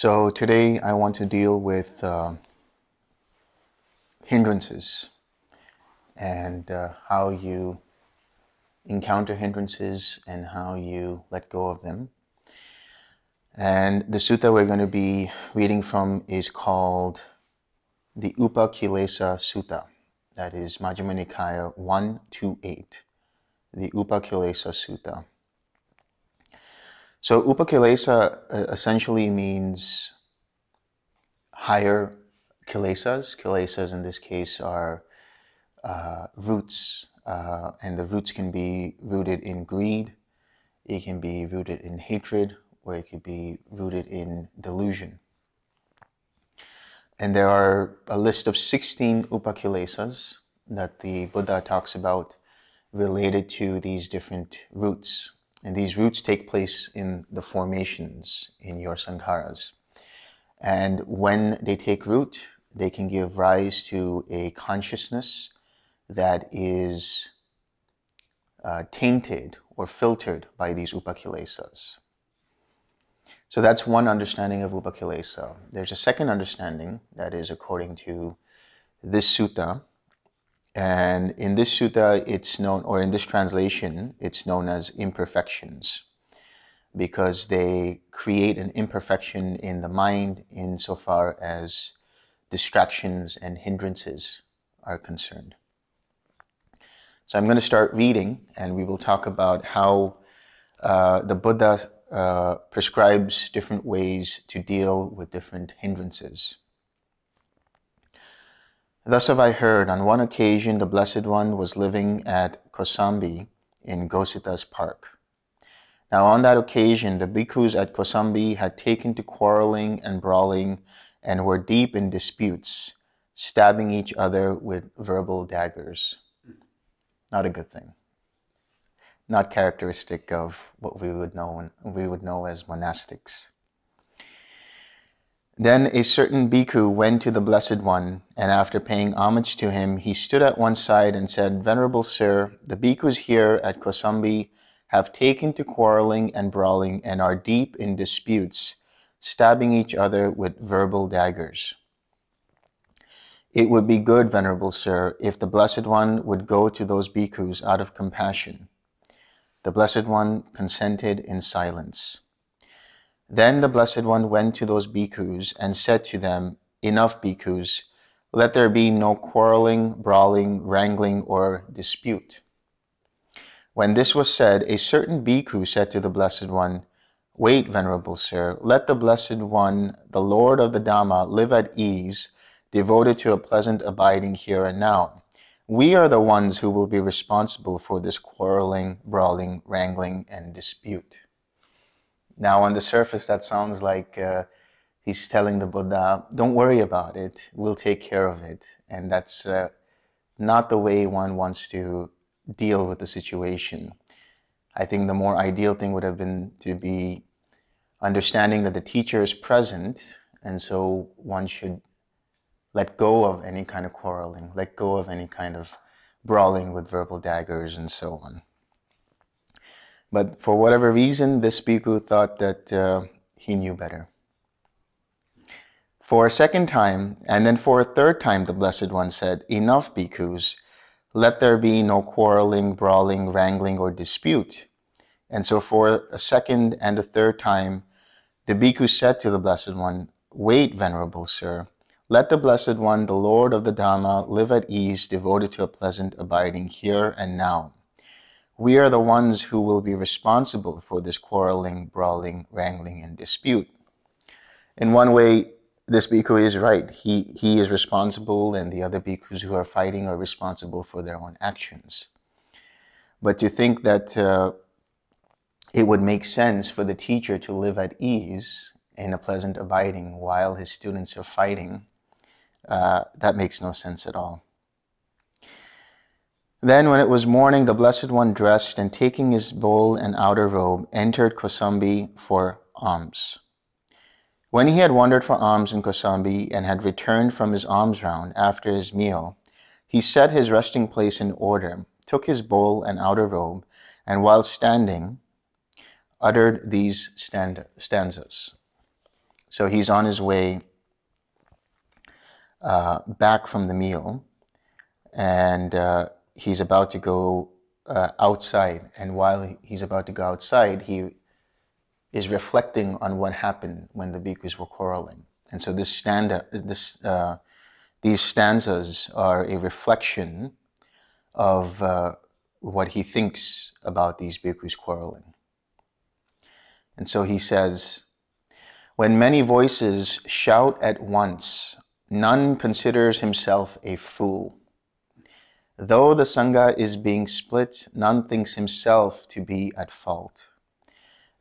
So today I want to deal with hindrances and how you encounter hindrances and how you let go of them. And the sutta we're going to be reading from is called the Upakkilesa Sutta. That is Majjhima Nikaya 128, the Upakkilesa Sutta. So Upakkilesa essentially means higher kilesas. Kilesas in this case are roots, and the roots can be rooted in greed, it can be rooted in hatred, or it could be rooted in delusion. And there are a list of 16 Upakkilesas that the Buddha talks about related to these different roots. And these roots take place in the formations in your sankharas. And when they take root, they can give rise to a consciousness that is tainted or filtered by these Upakkilesas. So that's one understanding of Upakkilesa. There's a second understanding that is according to this sutta. And in this sutta, it's known, or in this translation, it's known as imperfections, because they create an imperfection in the mind insofar as distractions and hindrances are concerned. So I'm going to start reading, and we will talk about how the Buddha prescribes different ways to deal with different hindrances. Thus have I heard, on one occasion the Blessed One was living at Kosambi in Gosita's park. Now on that occasion the bhikkhus at Kosambi had taken to quarreling and brawling and were deep in disputes, stabbing each other with verbal daggers. Not a good thing. Not characteristic of what we would know as monastics. Then a certain bhikkhu went to the Blessed One, and after paying homage to him, he stood at one side and said, "Venerable Sir, the bhikkhus here at Kosambi have taken to quarreling and brawling and are deep in disputes, stabbing each other with verbal daggers. It would be good, Venerable Sir, if the Blessed One would go to those bhikkhus out of compassion." The Blessed One consented in silence. Then the Blessed One went to those bhikkhus and said to them, "Enough, bhikkhus, let there be no quarreling, brawling, wrangling, or dispute." When this was said, a certain bhikkhu said to the Blessed One, "Wait, Venerable Sir, let the Blessed One, the Lord of the Dhamma, live at ease, devoted to a pleasant abiding here and now. We are the ones who will be responsible for this quarreling, brawling, wrangling, and dispute." Now on the surface that sounds like he's telling the Buddha, don't worry about it, we'll take care of it. And that's not the way one wants to deal with the situation. I think the more ideal thing would have been to be understanding that the teacher is present, and so one should let go of any kind of quarreling, let go of any kind of brawling with verbal daggers and so on. But for whatever reason, this bhikkhu thought that he knew better. For a second time, and then for a third time, the Blessed One said, "Enough, bhikkhus, let there be no quarreling, brawling, wrangling, or dispute." And so for a second and a third time, the bhikkhu said to the Blessed One, "Wait, Venerable Sir, let the Blessed One, the Lord of the Dhamma, live at ease, devoted to a pleasant abiding here and now. We are the ones who will be responsible for this quarreling, brawling, wrangling, and dispute." In one way, this bhikkhu is right. He is responsible, and the other bhikkhus who are fighting are responsible for their own actions. But to think that it would make sense for the teacher to live at ease in a pleasant abiding while his students are fighting, that makes no sense at all. Then when it was morning, the Blessed One dressed and taking his bowl and outer robe, entered Kosambi for alms. When he had wandered for alms in Kosambi and had returned from his alms round after his meal, he set his resting place in order, took his bowl and outer robe, and while standing, uttered these stanzas. So he's on his way back from the meal, and he's about to go outside. And while he's about to go outside, he is reflecting on what happened when the bhikkhus were quarreling. And so these stanzas are a reflection of what he thinks about these bhikkhus quarreling. And so he says, when many voices shout at once, none considers himself a fool. Though the Sangha is being split, none thinks himself to be at fault.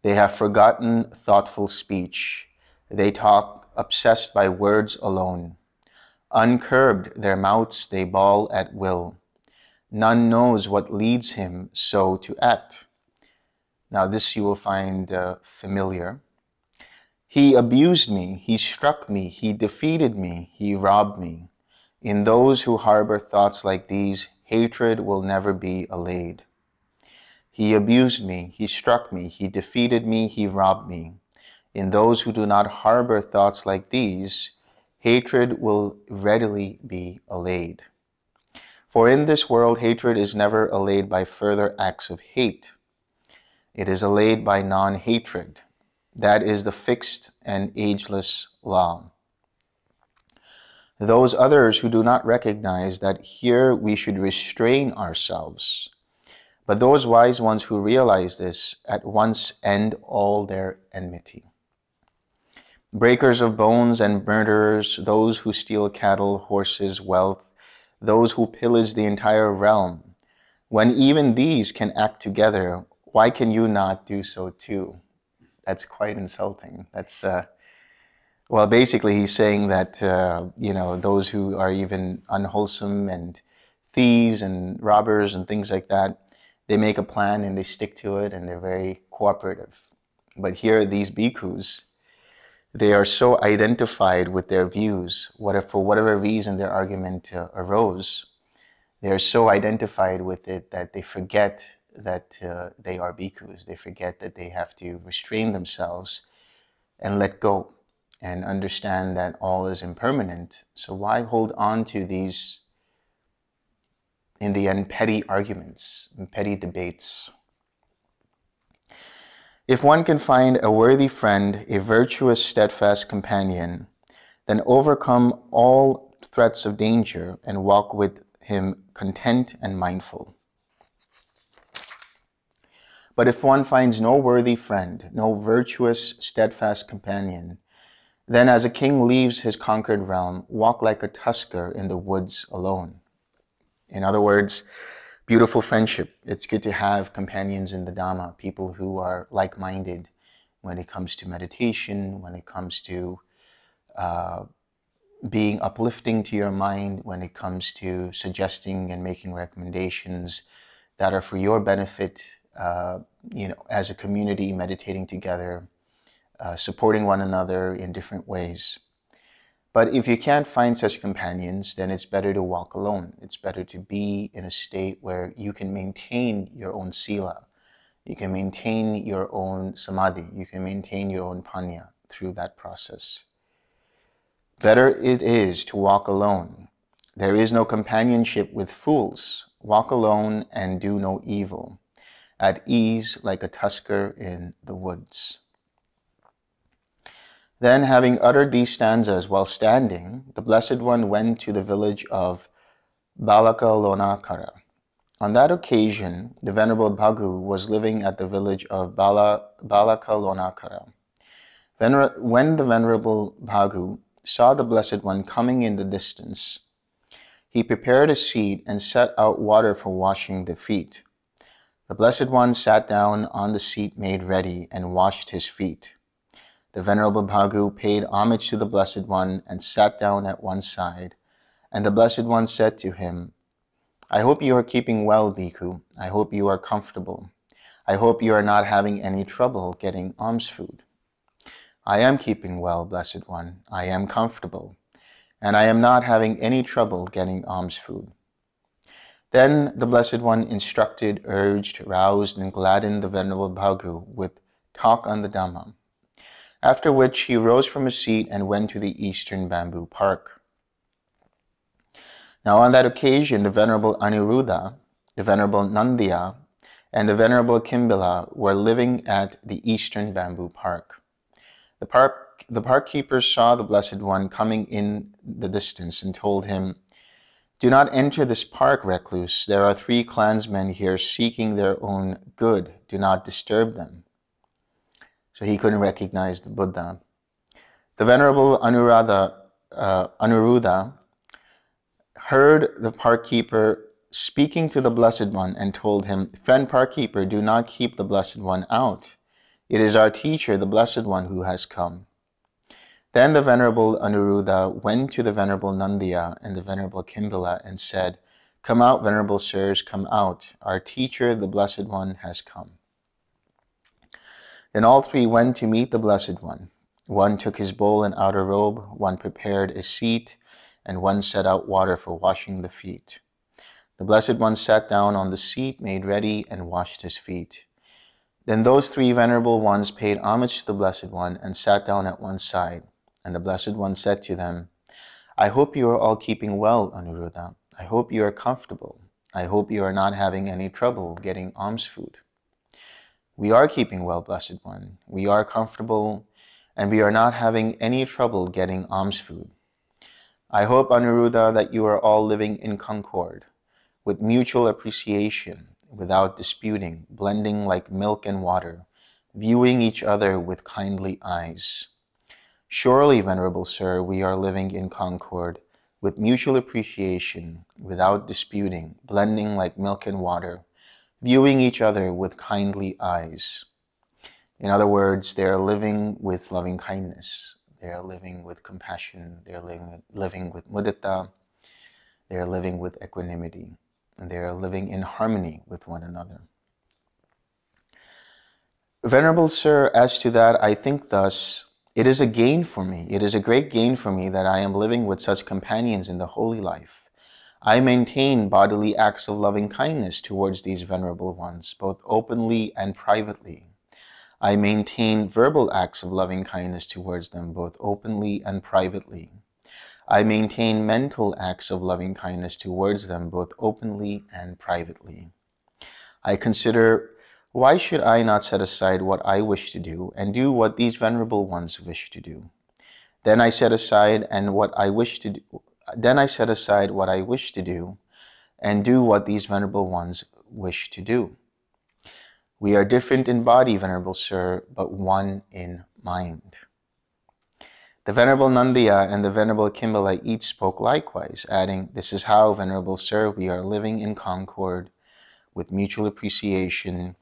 They have forgotten thoughtful speech. They talk obsessed by words alone. Uncurbed their mouths they bawl at will. None knows what leads him so to act. Now this you will find familiar. He abused me, he struck me, he defeated me, he robbed me. In those who harbor thoughts like these, hatred will never be allayed. He abused me, he struck me, he defeated me, he robbed me. In those who do not harbor thoughts like these, hatred will readily be allayed. For in this world, hatred is never allayed by further acts of hate. It is allayed by non-hatred. That is the fixed and ageless law. Those others who do not recognize that here we should restrain ourselves, but those wise ones who realize this at once end all their enmity. Breakers of bones and murderers, those who steal cattle, horses, wealth, those who pillage the entire realm, when even these can act together, why can you not do so too? That's quite insulting. That's, well, basically he's saying that, those who are even unwholesome and thieves and robbers and things like that, they make a plan and they stick to it and they're very cooperative. But here, these bhikkhus, they are so identified with their views, for whatever reason their argument arose, they are so identified with it that they forget that they are bhikkhus. They forget that they have to restrain themselves and let go and understand that all is impermanent. So why hold on to these, in the end, petty arguments and petty debates? If one can find a worthy friend, a virtuous, steadfast companion, then overcome all threats of danger and walk with him content and mindful. But if one finds no worthy friend, no virtuous, steadfast companion, then as a king leaves his conquered realm, walk like a tusker in the woods alone. In other words, beautiful friendship. It's good to have companions in the Dhamma, people who are like-minded when it comes to meditation, when it comes to being uplifting to your mind, when it comes to suggesting and making recommendations that are for your benefit, as a community meditating together, supporting one another in different ways. But if you can't find such companions, then it's better to walk alone. It's better to be in a state where you can maintain your own sila. You can maintain your own samadhi. You can maintain your own panya through that process. Better it is to walk alone. There is no companionship with fools. Walk alone and do no evil. At ease like a tusker in the woods. Then, having uttered these stanzas while standing, the Blessed One went to the village of Balakalonakara. On that occasion, the Venerable Bhagu was living at the village of Balakalonakara. When the Venerable Bhagu saw the Blessed One coming in the distance, he prepared a seat and set out water for washing the feet. The Blessed One sat down on the seat made ready and washed his feet. The Venerable Bhagu paid homage to the Blessed One and sat down at one side, and the Blessed One said to him, I hope you are keeping well, Bhikkhu. I hope you are comfortable. I hope you are not having any trouble getting alms food. I am keeping well, Blessed One. I am comfortable, and I am not having any trouble getting alms food. Then the Blessed One instructed, urged, roused, and gladdened the Venerable Bhagu with talk on the Dhamma. After which he rose from his seat and went to the eastern bamboo park. Now on that occasion, the Venerable Aniruddha, the Venerable Nandiya, and the Venerable Kimbila were living at the eastern bamboo park. The park keeper saw the Blessed One coming in the distance and told him, "Do not enter this park, recluse. There are 3 clansmen here seeking their own good. Do not disturb them." So he couldn't recognize the Buddha. The Venerable Anuruddha heard the park keeper speaking to the Blessed One and told him, "Friend park keeper, do not keep the Blessed One out. It is our teacher, the Blessed One, who has come." Then the Venerable Anuruddha went to the Venerable Nandiya and the Venerable Kimbila and said, "Come out, Venerable Sirs, come out. Our teacher, the Blessed One, has come." Then all 3 went to meet the Blessed One. One took his bowl and outer robe, one prepared a seat, and one set out water for washing the feet. The Blessed One sat down on the seat made ready and washed his feet. Then those 3 venerable ones paid homage to the Blessed One and sat down at one side. And the Blessed One said to them, "I hope you are all keeping well, Anuruddha. I hope you are comfortable. I hope you are not having any trouble getting alms food." "We are keeping well, Blessed One. We are comfortable, and we are not having any trouble getting alms food. I hope, Anuruddha, that you are all living in concord, with mutual appreciation, without disputing, blending like milk and water, viewing each other with kindly eyes." Surely, Venerable Sir, we are living in concord, with mutual appreciation, without disputing, blending like milk and water, viewing each other with kindly eyes. In other words, they are living with loving kindness. They are living with compassion. They are living with mudita. They are living with equanimity. And they are living in harmony with one another. Venerable Sir, as to that, I think thus, it is a gain for me. It is a great gain for me that I am living with such companions in the holy life. I maintain bodily acts of loving kindness towards these venerable ones, both openly and privately. I maintain verbal acts of loving kindness towards them, both openly and privately. I maintain mental acts of loving kindness towards them, both openly and privately. I consider, why should I not set aside what I wish to do and do what these venerable ones wish to do? Then I set aside what I wish to do and do what these venerable ones wish to do. We are different in body, Venerable Sir, but one in mind. The Venerable Nandiya and the Venerable Kimbila each spoke likewise, adding, "This is how, Venerable Sir, we are living in concord, with mutual appreciation,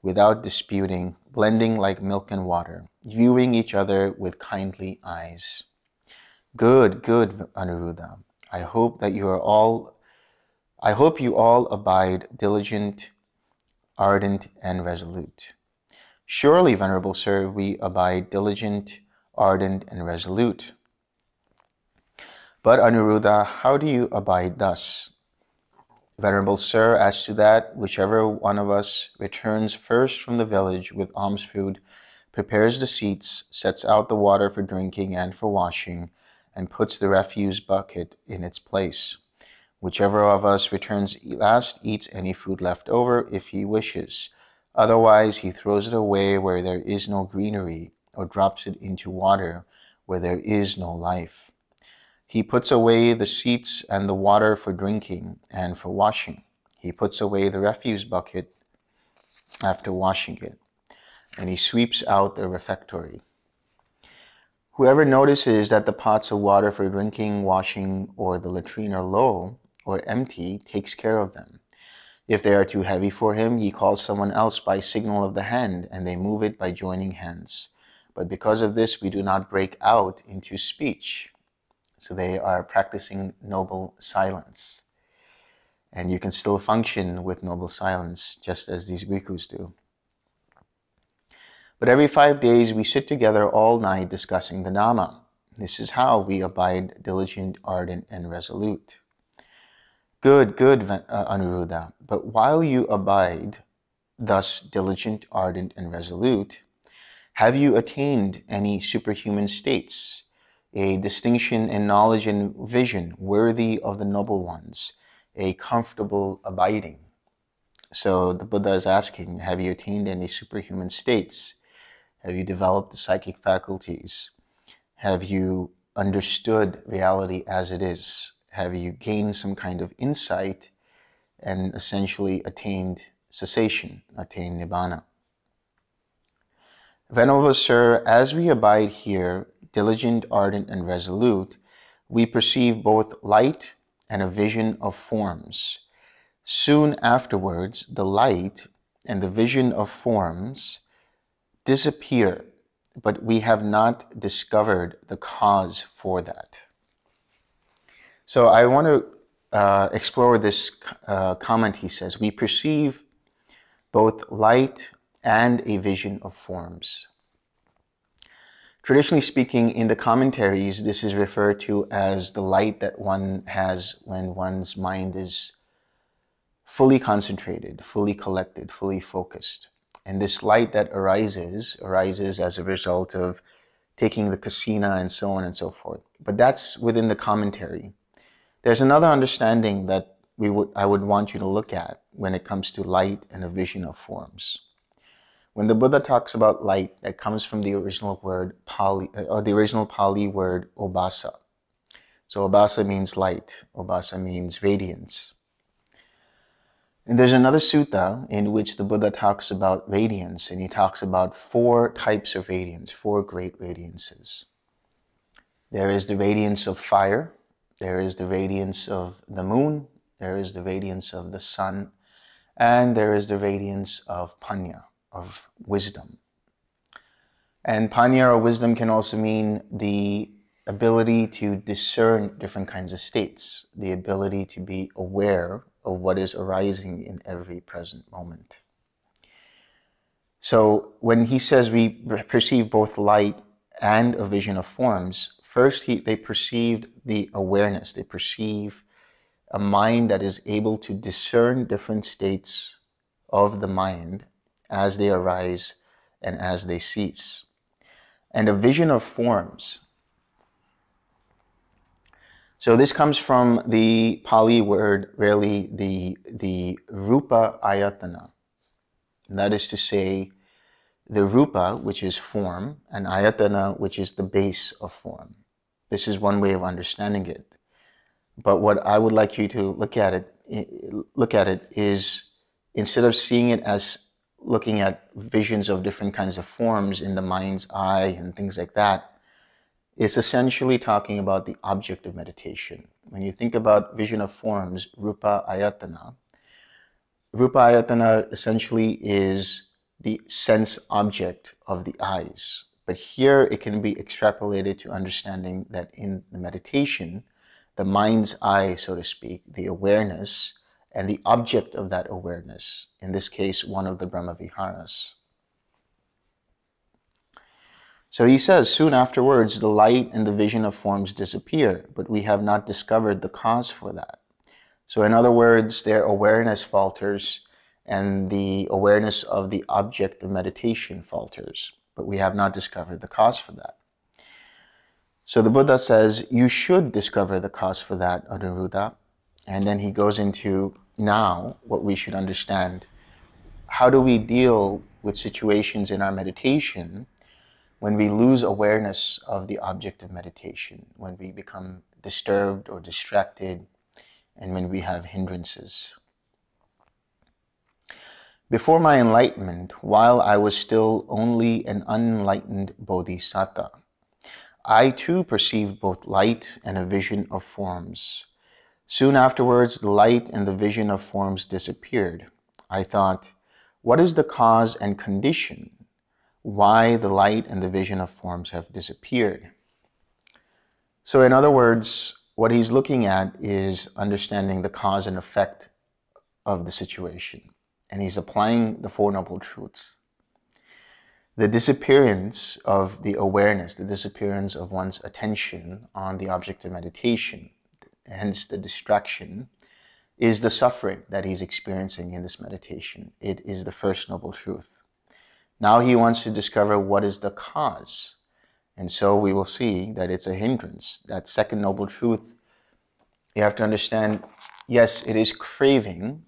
without disputing, blending like milk and water, viewing each other with kindly eyes." Good, Anuruddha. I hope you all abide diligent, ardent, and resolute. Surely, Venerable Sir, we abide diligent, ardent, and resolute. But Anuruddha, how do you abide thus? Venerable Sir, as to that, whichever one of us returns first from the village with alms food, prepares the seats, sets out the water for drinking and for washing, and puts the refuse bucket in its place. Whichever of us returns last eats any food left over if he wishes. Otherwise, he throws it away where there is no greenery, or drops it into water where there is no life. He puts away the seats and the water for drinking and for washing. He puts away the refuse bucket after washing it, and he sweeps out the refectory. Whoever notices that the pots of water for drinking, washing, or the latrine are low or empty, takes care of them. If they are too heavy for him, he calls someone else by signal of the hand, and they move it by joining hands. But because of this, we do not break out into speech. So they are practicing noble silence. And you can still function with noble silence, just as these bhikkhus do. But every 5 days, we sit together all night discussing the Dhamma. This is how we abide diligent, ardent, and resolute. Good, Anuruddha. But while you abide thus diligent, ardent, and resolute, Have you attained any superhuman states, a distinction in knowledge and vision worthy of the noble ones, a comfortable abiding? So the Buddha is asking, have you attained any superhuman states? Have you developed the psychic faculties? Have you understood reality as it is? Have you gained some kind of insight and essentially attained cessation, attained nibbana? Venerable Sir, as we abide here, diligent, ardent, and resolute, we perceive both light and a vision of forms. Soon afterwards, the light and the vision of forms disappear, but we have not discovered the cause for that. So I want to explore this comment. He says, we perceive both light and a vision of forms. Traditionally speaking, in the commentaries, this is referred to as the light that one has when one's mind is fully concentrated, fully collected, fully focused. And this light that arises as a result of taking the kasina and so on and so forth. But that's within the commentary. There's another understanding that I would want you to look at when it comes to light and a vision of forms. When the Buddha talks about light, that comes from the original word Pali, or the original Pali word obasa. So obasa means light. Obasa means radiance. And there's another sutta in which the Buddha talks about radiance, and he talks about 4 types of radiance, 4 great radiances. There is the radiance of fire, there is the radiance of the moon, there is the radiance of the sun, and there is the radiance of panya, of wisdom. And panya or wisdom can also mean the ability to discern different kinds of states, the ability to be aware of what is arising in every present moment. So when he says we perceive both light and a vision of forms, first they perceived the awareness. They perceive a mind that is able to discern different states of the mind as they arise and as they cease. And a vision of forms. So this comes from the Pali word, really the rupa ayatana. And that is to say, the rupa, which is form, and ayatana, which is the base of form. This is one way of understanding it. But what I would like you to look at it is, instead of seeing it as looking at visions of different kinds of forms in the mind's eye and things like that, it's essentially talking about the object of meditation. When you think about vision of forms, rupa ayatana essentially is the sense object of the eyes. But here it can be extrapolated to understanding that in the meditation, the mind's eye, so to speak, the awareness, and the object of that awareness, in this case, one of the Brahmaviharas. So he says, soon afterwards, the light and the vision of forms disappear, but we have not discovered the cause for that. So in other words, their awareness falters, and the awareness of the object of meditation falters, but we have not discovered the cause for that. So the Buddha says, you should discover the cause for that, Anuruddha. And then he goes into now what we should understand. How do we deal with situations in our meditation when we lose awareness of the object of meditation, when we become disturbed or distracted, and when we have hindrances? Before my enlightenment, while I was still only an unenlightened bodhisattva, I too perceived both light and a vision of forms. Soon afterwards, the light and the vision of forms disappeared. I thought, what is the cause and condition why the light and the vision of forms have disappeared? So in other words, what he's looking at is understanding the cause and effect of the situation. And he's applying the Four Noble Truths. The disappearance of the awareness, the disappearance of one's attention on the object of meditation, hence the distraction, is the suffering that he's experiencing in this meditation. It is the first noble truth. Now he wants to discover what is the cause. And so we will see that it's a hindrance. That second noble truth, you have to understand, yes, it is craving,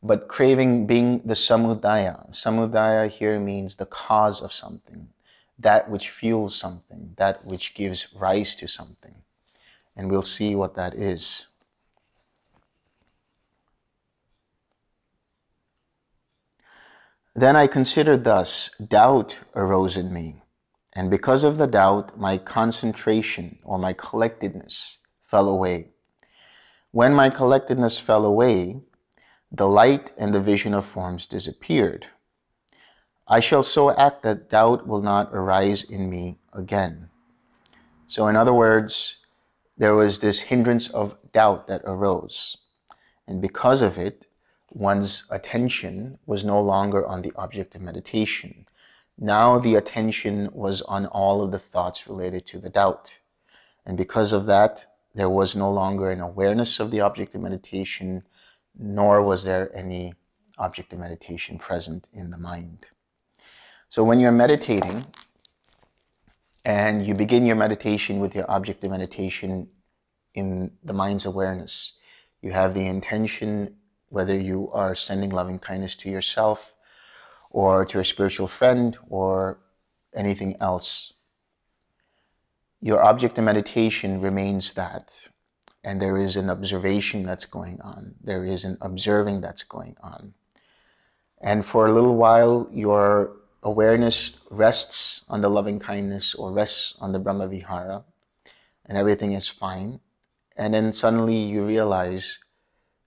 but craving being the samudaya. Samudaya here means the cause of something, that which fuels something, that which gives rise to something. And we'll see what that is. Then I considered thus, doubt arose in me. And because of the doubt, my concentration or my collectedness fell away. When my collectedness fell away, the light and the vision of forms disappeared. I shall so act that doubt will not arise in me again. So in other words, there was this hindrance of doubt that arose. And because of it, one's attention was no longer on the object of meditation. Now the attention was on all of the thoughts related to the doubt. And because of that, there was no longer an awareness of the object of meditation, nor was there any object of meditation present in the mind. So when you're meditating, and you begin your meditation with your object of meditation in the mind's awareness, you have the intention, whether you are sending loving kindness to yourself, or to a spiritual friend, or anything else. Your object of meditation remains that, and there is an observation that's going on. There is an observing that's going on. And for a little while, your awareness rests on the loving kindness or rests on the Brahma Vihara, and everything is fine. And then suddenly you realize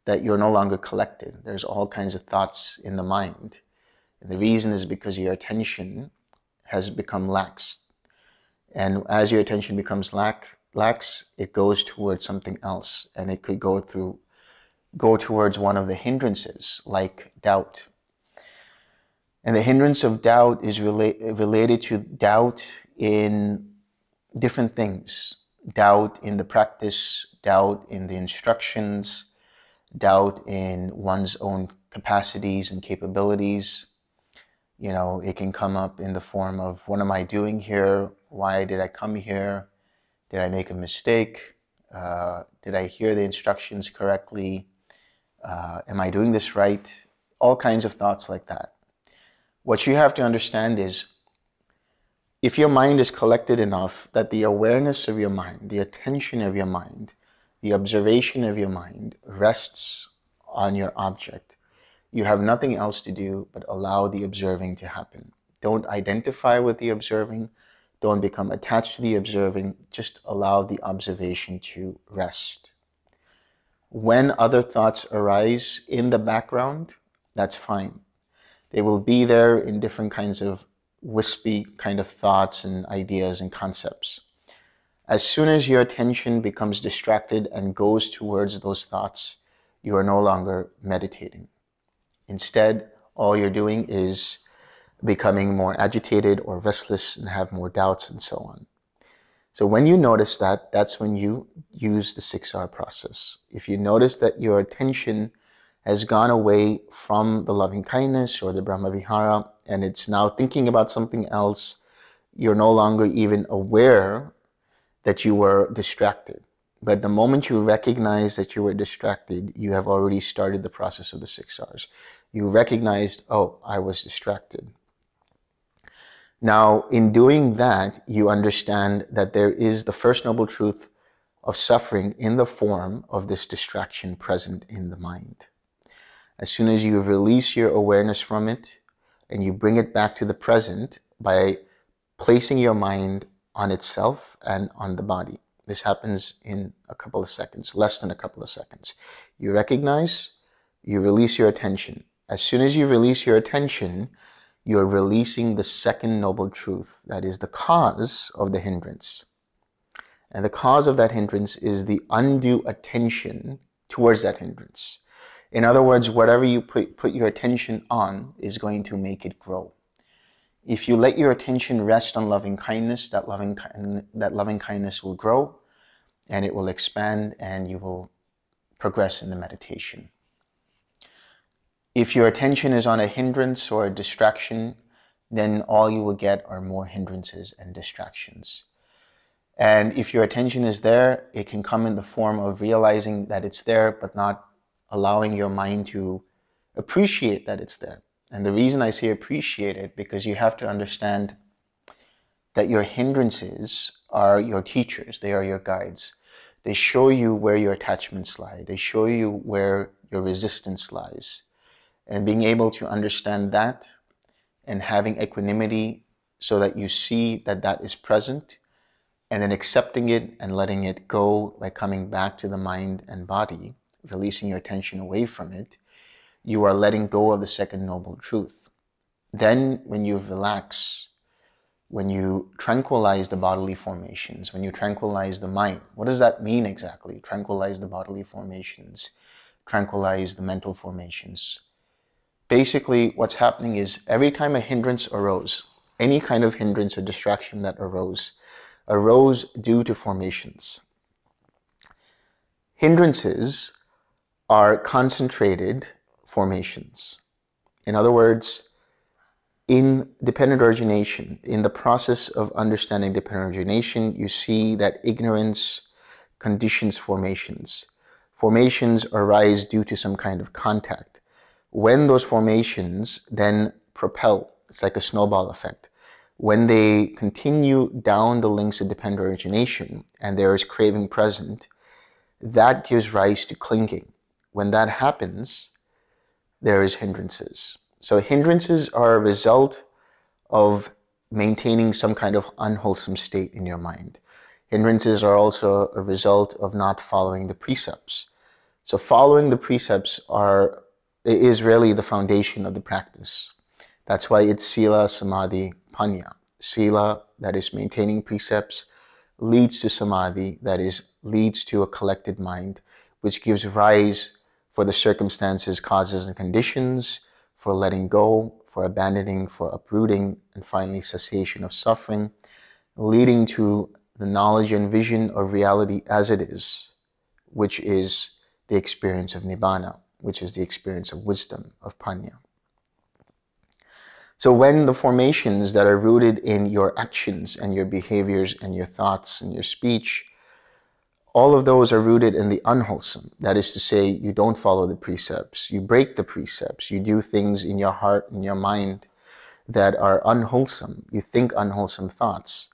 that you're no longer collected. There's all kinds of thoughts in the mind. And the reason is because your attention has become lax. And as your attention becomes lax, it goes towards something else. And it could go towards one of the hindrances, like doubt. And the hindrance of doubt is related to doubt in different things. Doubt in the practice, doubt in the instructions, doubt in one's own capacities and capabilities. You know, it can come up in the form of, what am I doing here? Why did I come here? Did I make a mistake? Did I hear the instructions correctly? Am I doing this right? All kinds of thoughts like that. What you have to understand is, if your mind is collected enough that the awareness of your mind, the attention of your mind, the observation of your mind rests on your object, you have nothing else to do but allow the observing to happen. Don't identify with the observing. Don't become attached to the observing. Just allow the observation to rest. When other thoughts arise in the background, that's fine. They will be there in different kinds of wispy kind of thoughts and ideas and concepts. As soon as your attention becomes distracted and goes towards those thoughts, you are no longer meditating. Instead, all you're doing is becoming more agitated or restless and have more doubts and so on. So when you notice that, that's when you use the 6R process. If you notice that your attention has gone away from the loving kindness or the Brahma Vihara, and it's now thinking about something else, you're no longer even aware that you were distracted. But the moment you recognize that you were distracted, you have already started the process of the 6Rs. You recognized, oh, I was distracted. Now, in doing that, you understand that there is the first noble truth of suffering in the form of this distraction present in the mind. As soon as you release your awareness from it and you bring it back to the present by placing your mind on itself and on the body. This happens in a couple of seconds, less than a couple of seconds. You recognize, you release your attention. As soon as you release your attention, you're releasing the second noble truth, that is the cause of the hindrance. And the cause of that hindrance is the undue attention towards that hindrance. In other words, whatever you put your attention on is going to make it grow. If you let your attention rest on loving kindness, that loving kindness will grow and it will expand and you will progress in the meditation. If your attention is on a hindrance or a distraction, then all you will get are more hindrances and distractions. And if your attention is there, it can come in the form of realizing that it's there, but not allowing your mind to appreciate that it's there. And the reason I say appreciate it, because you have to understand that your hindrances are your teachers, they are your guides. They show you where your attachments lie, they show you where your resistance lies. And being able to understand that and having equanimity so that you see that that is present, and then accepting it and letting it go by coming back to the mind and body, releasing your attention away from it, you are letting go of the second noble truth. Then when you relax, when you tranquilize the bodily formations, when you tranquilize the mind, what does that mean exactly? Tranquilize the bodily formations, tranquilize the mental formations. Basically, what's happening is every time a hindrance arose, any kind of hindrance or distraction that arose due to formations. Hindrances are concentrated formations. In other words, in dependent origination, in the process of understanding dependent origination, you see that ignorance conditions formations. Formations arise due to some kind of contact. When those formations then propel, it's like a snowball effect. When they continue down the links of dependent origination and there is craving present, that gives rise to clinging. When that happens, there is hindrances. So hindrances are a result of maintaining some kind of unwholesome state in your mind. Hindrances are also a result of not following the precepts. So following the precepts is really the foundation of the practice. That's why it's sila, samadhi, panya. Sila, that is maintaining precepts, leads to samadhi, that is, leads to a collected mind, which gives rise for the circumstances, causes, and conditions, for letting go, for abandoning, for uprooting, and finally cessation of suffering, leading to the knowledge and vision of reality as it is, which is the experience of nibbana, which is the experience of wisdom, of panya. So when the formations that are rooted in your actions and your behaviors and your thoughts and your speech, all of those are rooted in the unwholesome. That is to say, you don't follow the precepts, you break the precepts, you do things in your heart and your mind that are unwholesome, you think unwholesome thoughts.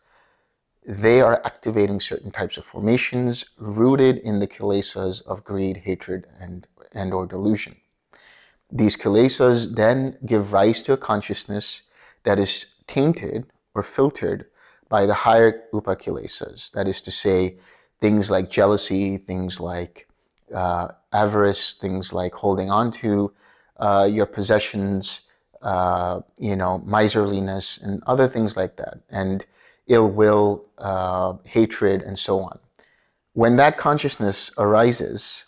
They are activating certain types of formations rooted in the kilesas of greed, hatred, and or delusion. These kilesas then give rise to a consciousness that is tainted or filtered by the higher Upakkilesas. That is to say, things like jealousy, things like avarice, things like holding on to your possessions, miserliness, and other things like that, and ill will, hatred, and so on. When that consciousness arises,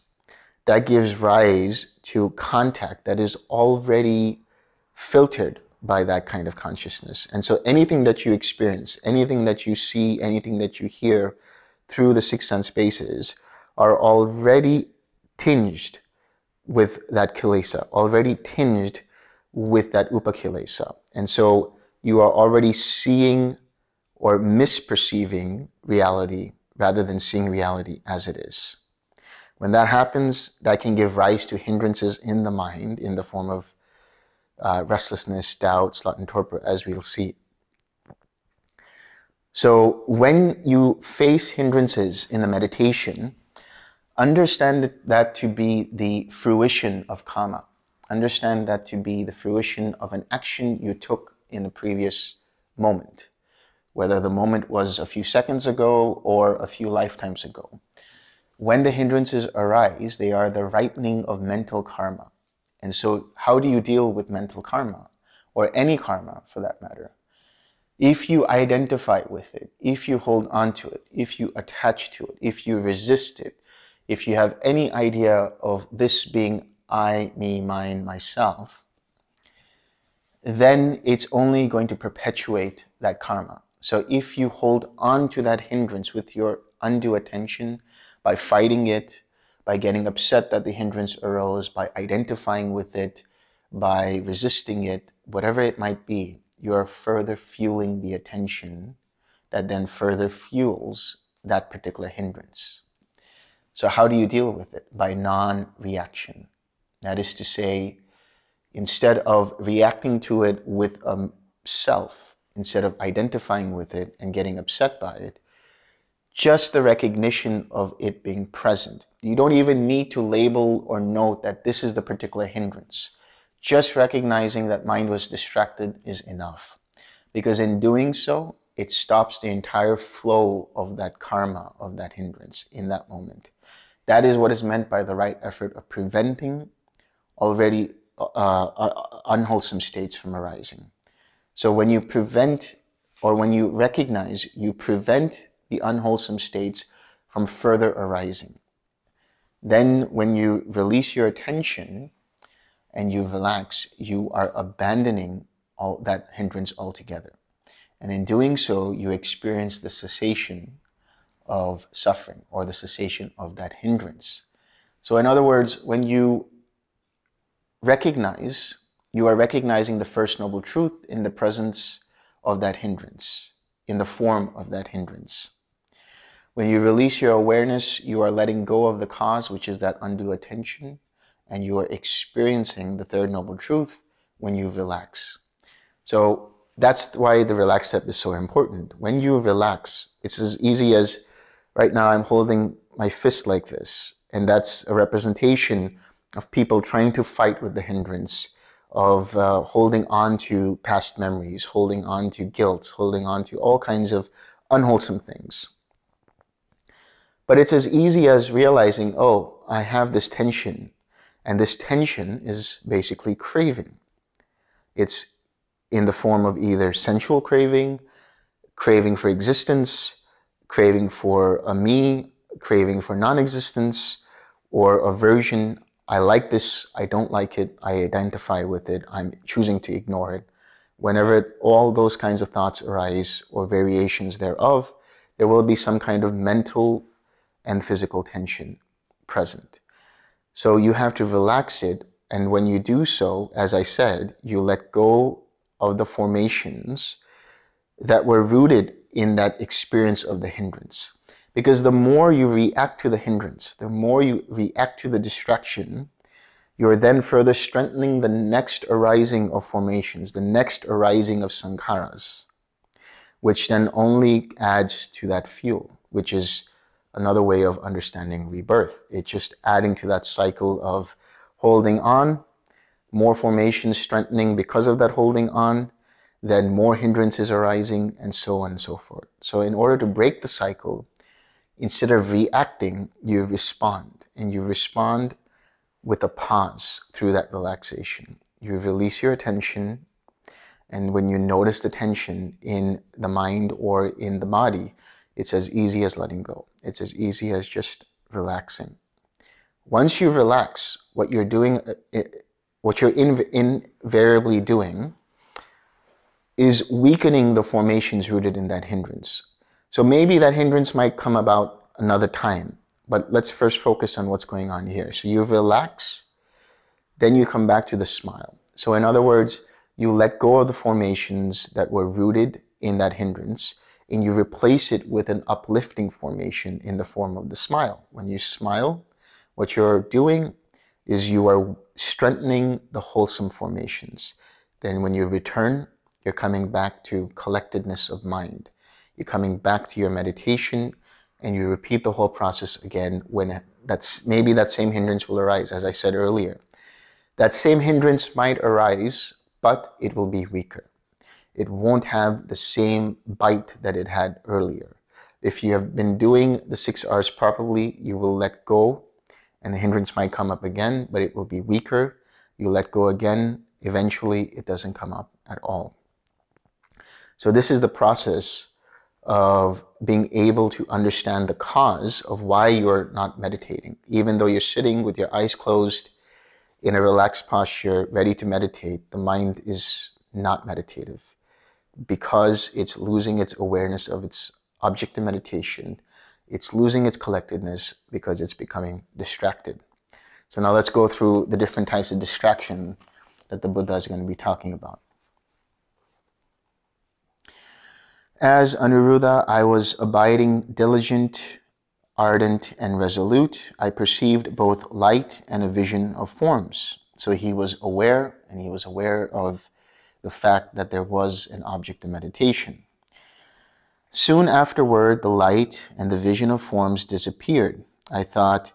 that gives rise to contact that is already filtered by that kind of consciousness. And so anything that you experience, anything that you see, anything that you hear through the six sense bases are already tinged with that kilesa, already tinged with that upakkilesa. And so you are already seeing or misperceiving reality rather than seeing reality as it is. When that happens, that can give rise to hindrances in the mind in the form of restlessness, doubt, sloth, and torpor, as we'll see. So when you face hindrances in the meditation, understand that to be the fruition of karma. Understand that to be the fruition of an action you took in a previous moment, whether the moment was a few seconds ago or a few lifetimes ago. When the hindrances arise, they are the ripening of mental karma. And so how do you deal with mental karma, or any karma for that matter? If you identify with it, if you hold on to it, if you attach to it, if you resist it, if you have any idea of this being I, me, mine, myself, then it's only going to perpetuate that karma. So if you hold on to that hindrance with your undue attention, by fighting it, by getting upset that the hindrance arose, by identifying with it, by resisting it, whatever it might be, you're further fueling the attention that then further fuels that particular hindrance. So how do you deal with it? By non-reaction. That is to say, instead of reacting to it with a self, instead of identifying with it and getting upset by it, just the recognition of it being present. You don't even need to label or note that this is the particular hindrance. Just recognizing that mind was distracted is enough. Because in doing so, it stops the entire flow of that karma, of that hindrance in that moment. That is what is meant by the right effort of preventing already unwholesome states from arising. So when you prevent, or when you recognize, you prevent the unwholesome states from further arising. Then when you release your attention and you relax, you are abandoning all that hindrance altogether. And in doing so, you experience the cessation of suffering, or the cessation of that hindrance. So in other words, when you recognize, you are recognizing the First Noble Truth in the presence of that hindrance, in the form of that hindrance. When you release your awareness, you are letting go of the cause, which is that undue attention, and you are experiencing the Third Noble Truth when you relax. So that's why the relax step is so important. When you relax, it's as easy as, right now I'm holding my fist like this, and that's a representation of people trying to fight with the hindrance, of holding on to past memories, holding on to guilt, holding on to all kinds of unwholesome things. But it's as easy as realizing, oh, I have this tension, and this tension is basically craving. It's in the form of either sensual craving, craving for existence, craving for a me, craving for non-existence, or aversion. I like this, I don't like it, I identify with it, I'm choosing to ignore it. Whenever all those kinds of thoughts arise, or variations thereof, there will be some kind of mental and physical tension present. So you have to relax it, and when you do so, as I said, you let go of the formations that were rooted in that experience of the hindrance. Because the more you react to the hindrance, the more you react to the distraction, you are then further strengthening the next arising of formations, the next arising of sankharas, which then only adds to that fuel, which is another way of understanding rebirth. It's just adding to that cycle of holding on, more formations strengthening because of that holding on, then more hindrances arising, and so on and so forth. So in order to break the cycle, instead of reacting, you respond. And you respond with a pause through that relaxation. You release your attention, and when you notice the tension in the mind or in the body, it's as easy as letting go. It's as easy as just relaxing. Once you relax, what you're doing, what you're invariably doing is weakening the formations rooted in that hindrance. So maybe that hindrance might come about another time, but let's first focus on what's going on here. So you relax, then you come back to the smile. So in other words, you let go of the formations that were rooted in that hindrance, and you replace it with an uplifting formation in the form of the smile. When you smile, what you're doing is you are strengthening the wholesome formations. Then when you return, you're coming back to collectedness of mind. You're coming back to your meditation, and you repeat the whole process again when maybe that same hindrance will arise, as I said earlier. That same hindrance might arise, but it will be weaker. It won't have the same bite that it had earlier. If you have been doing the 6 R's properly, you will let go, and the hindrance might come up again, but it will be weaker. You let go again, eventually it doesn't come up at all. So this is the process of being able to understand the cause of why you're not meditating. Even though you're sitting with your eyes closed in a relaxed posture, ready to meditate, the mind is not meditative, because it's losing its awareness of its object of meditation. It's losing its collectedness because it's becoming distracted. So now let's go through the different types of distraction that the Buddha is going to be talking about. As Anuruddha, I was abiding, diligent, ardent, and resolute. I perceived both light and a vision of forms. So he was aware, and he was aware of the fact that there was an object of meditation. Soon afterward, the light and the vision of forms disappeared. I thought,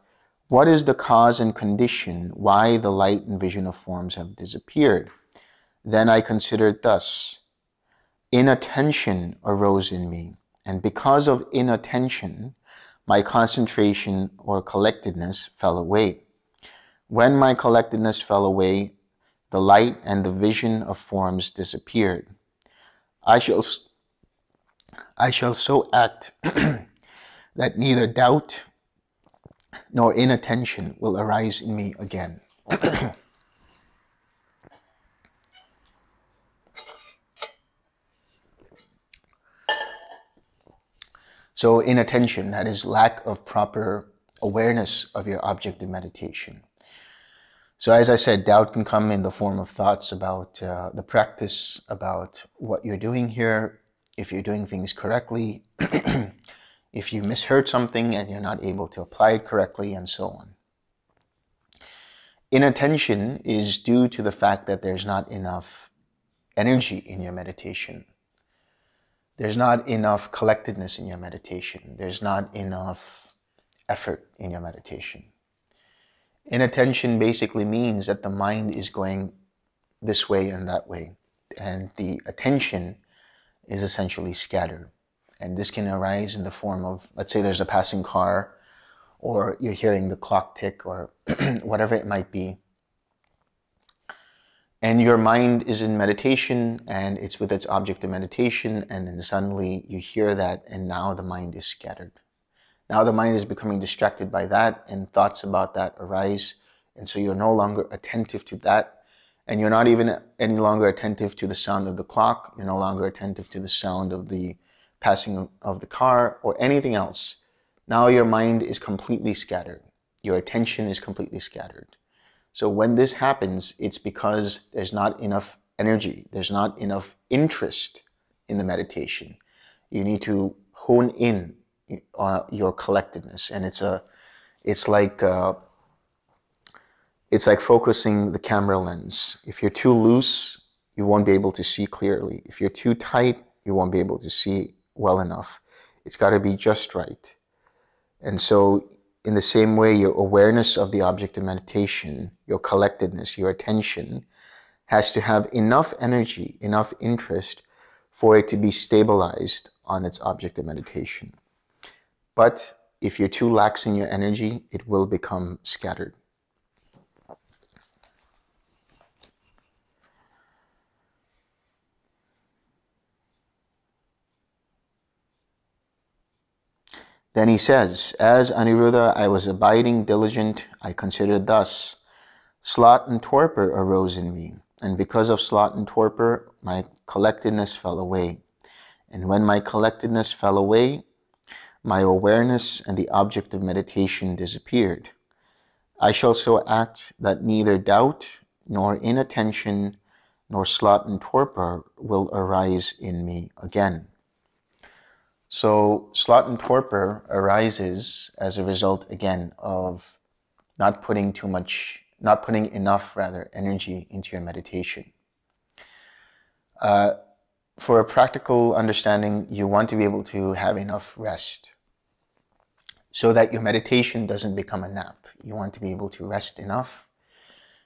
what is the cause and condition why the light and vision of forms have disappeared? Then I considered thus. Inattention arose in me, and because of inattention, my concentration or collectedness fell away. When my collectedness fell away, the light and the vision of forms disappeared. I shall so act that neither doubt nor inattention will arise in me again. So inattention, that is lack of proper awareness of your object of meditation. So as I said, doubt can come in the form of thoughts about the practice, about what you're doing here, if you're doing things correctly, if you misheard something and you're not able to apply it correctly, and so on. Inattention is due to the fact that there's not enough energy in your meditation. There's not enough collectedness in your meditation. There's not enough effort in your meditation. Inattention basically means that the mind is going this way and that way, and the attention is essentially scattered. And this can arise in the form of, let's say there's a passing car, or you're hearing the clock tick, or whatever it might be. And your mind is in meditation, and it's with its object of meditation, and then suddenly you hear that, and now the mind is scattered. Now the mind is becoming distracted by that, and thoughts about that arise, and so you're no longer attentive to that, and you're not even any longer attentive to the sound of the clock, you're no longer attentive to the sound of the passing of the car, or anything else. Now your mind is completely scattered. Your attention is completely scattered. So when this happens, it's because there's not enough energy, there's not enough interest in the meditation. You need to hone in your collectedness, and it's like focusing the camera lens. If you're too loose, you won't be able to see clearly. If you're too tight, you won't be able to see well enough. It's got to be just right. And so in the same way, your awareness of the object of meditation, your collectedness, your attention, has to have enough energy, enough interest for it to be stabilized on its object of meditation. But if you're too lax in your energy, it will become scattered. Then he says, as Anuruddha, I was abiding, diligent, I considered thus. Sloth and torpor arose in me, and because of sloth and torpor, my collectedness fell away. And when my collectedness fell away, my awareness and the object of meditation disappeared. I shall so act that neither doubt, nor inattention, nor sloth and torpor will arise in me again. So sloth and torpor arises as a result, again, of not putting enough energy into your meditation. For a practical understanding, you want to be able to have enough rest so that your meditation doesn't become a nap. You want to be able to rest enough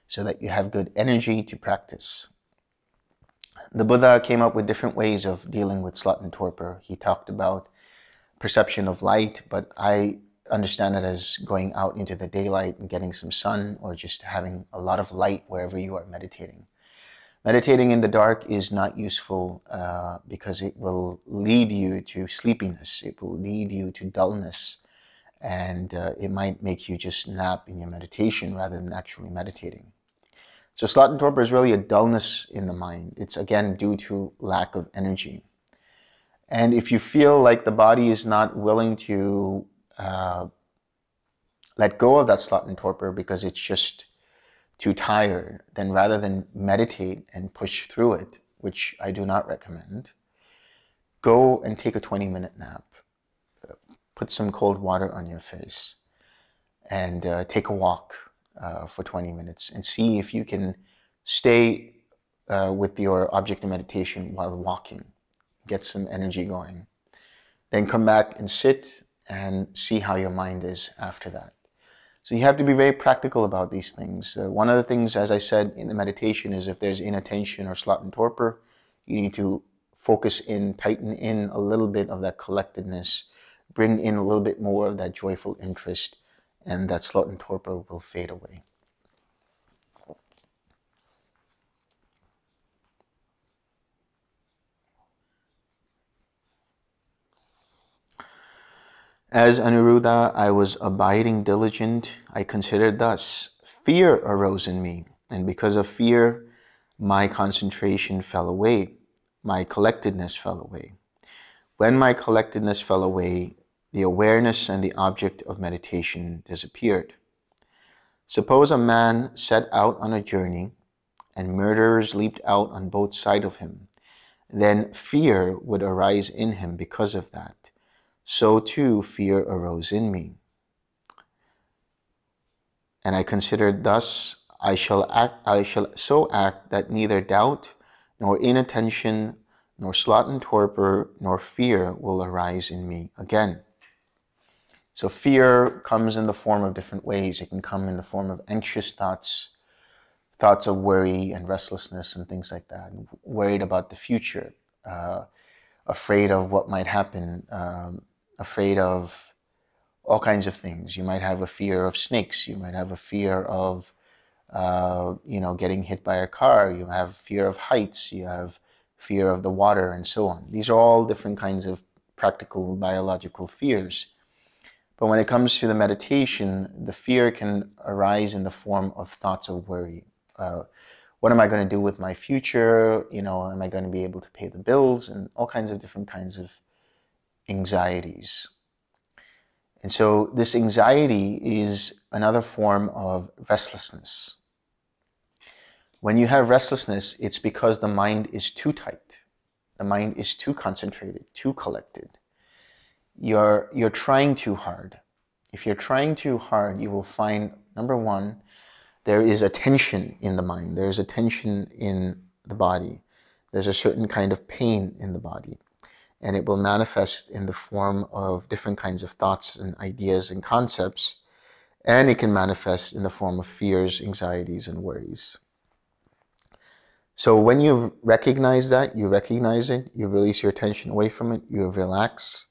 so that you have good energy to practice. The Buddha came up with different ways of dealing with sloth and torpor. He talked about perception of light, but I understand it as going out into the daylight and getting some sun, or just having a lot of light wherever you are meditating. Meditating in the dark is not useful because it will lead you to sleepiness. It will lead you to dullness, and it might make you just nap in your meditation rather than actually meditating. So sloth and torpor is really a dullness in the mind. It's again due to lack of energy. And if you feel like the body is not willing to let go of that sloth and torpor because it's just too tired, then rather than meditate and push through it, which I do not recommend, go and take a 20-minute nap. Put some cold water on your face and take a walk for 20 minutes and see if you can stay with your object of meditation while walking. Get some energy going. Then come back and sit and see how your mind is after that. So you have to be very practical about these things. One of the things, as I said in the meditation, is if there's inattention or sloth and torpor, you need to focus in, tighten in a little bit of that collectedness, bring in a little bit more of that joyful interest, and that sloth and torpor will fade away. As Anuruddha, I was abiding diligent, I considered thus, fear arose in me, and because of fear, my concentration fell away, my collectedness fell away. When my collectedness fell away, the awareness and the object of meditation disappeared. Suppose a man set out on a journey, and murderers leaped out on both sides of him. Then fear would arise in him because of that. So too fear arose in me. And I considered thus, I shall so act that neither doubt, nor inattention, nor sloth and torpor, nor fear will arise in me again. So fear comes in the form of different ways. It can come in the form of anxious thoughts, thoughts of worry and restlessness and things like that, worried about the future, afraid of what might happen, afraid of all kinds of things. You might have a fear of snakes. You might have a fear of, getting hit by a car. You have fear of heights. You have fear of the water, and so on. These are all different kinds of practical biological fears. But when it comes to the meditation, the fear can arise in the form of thoughts of worry. What am I going to do with my future? Am I going to be able to pay the bills? And all kinds of different kinds of anxieties. And so this anxiety is another form of restlessness. When you have restlessness, it's because the mind is too tight. The mind is too concentrated, too collected. You're trying too hard. If you're trying too hard, you will find, number one, there is a tension in the mind. There's a tension in the body. There's a certain kind of pain in the body. And it will manifest in the form of different kinds of thoughts and ideas and concepts. And it can manifest in the form of fears, anxieties, and worries. So when you recognize that, you recognize it, you release your attention away from it, you relax,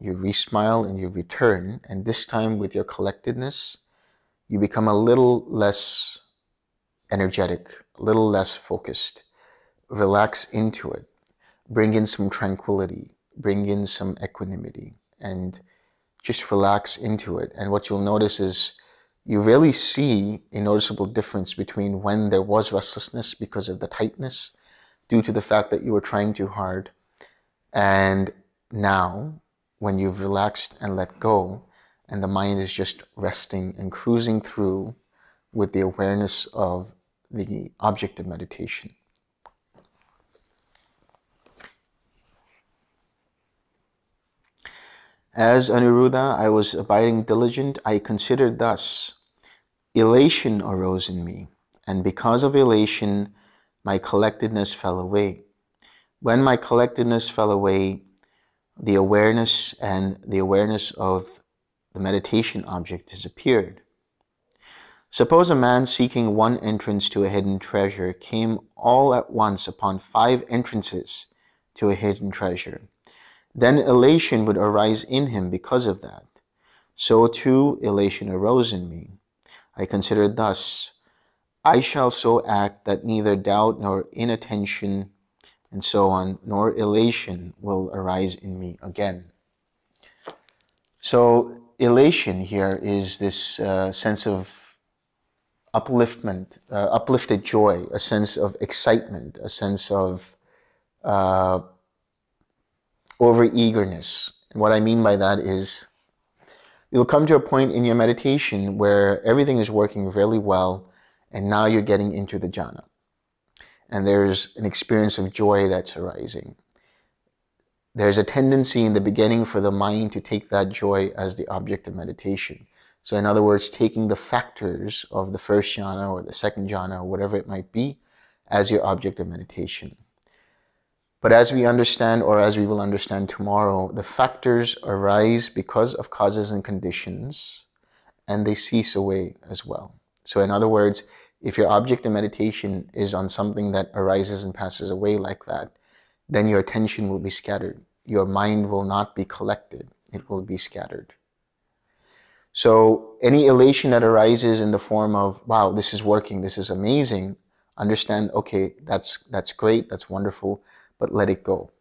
you re-smile, and you return. And this time with your collectedness, you become a little less energetic, a little less focused. Relax into it. Bring in some tranquility, bring in some equanimity, and just relax into it. And what you'll notice is you really see a noticeable difference between when there was restlessness because of the tightness, due to the fact that you were trying too hard, and now when you've relaxed and let go, and the mind is just resting and cruising through with the awareness of the object of meditation. As Anuruddha, I was abiding diligent, I considered thus, elation arose in me, and because of elation, my collectedness fell away. When my collectedness fell away, the awareness and the awareness of the meditation object disappeared. Suppose a man seeking one entrance to a hidden treasure came all at once upon 5 entrances to a hidden treasure. Then elation would arise in him because of that. So too elation arose in me. I considered thus, I shall so act that neither doubt nor inattention and so on, nor elation will arise in me again. So elation here is this sense of upliftment, uplifted joy, a sense of excitement, a sense of over-eagerness. And what I mean by that is you'll come to a point in your meditation where everything is working really well, and now you're getting into the jhana. And there's an experience of joy that's arising. there's a tendency in the beginning for the mind to take that joy as the object of meditation. So in other words, taking the factors of the first jhana or the second jhana or whatever it might be as your object of meditation. But as we understand, or as we will understand tomorrow, the factors arise because of causes and conditions, and they cease away as well. So in other words, if your object of meditation is on something that arises and passes away like that, then your attention will be scattered. Your mind will not be collected. It will be scattered. So any elation that arises in the form of, wow, this is working, this is amazing, understand, okay, that's great, that's wonderful, but let it go.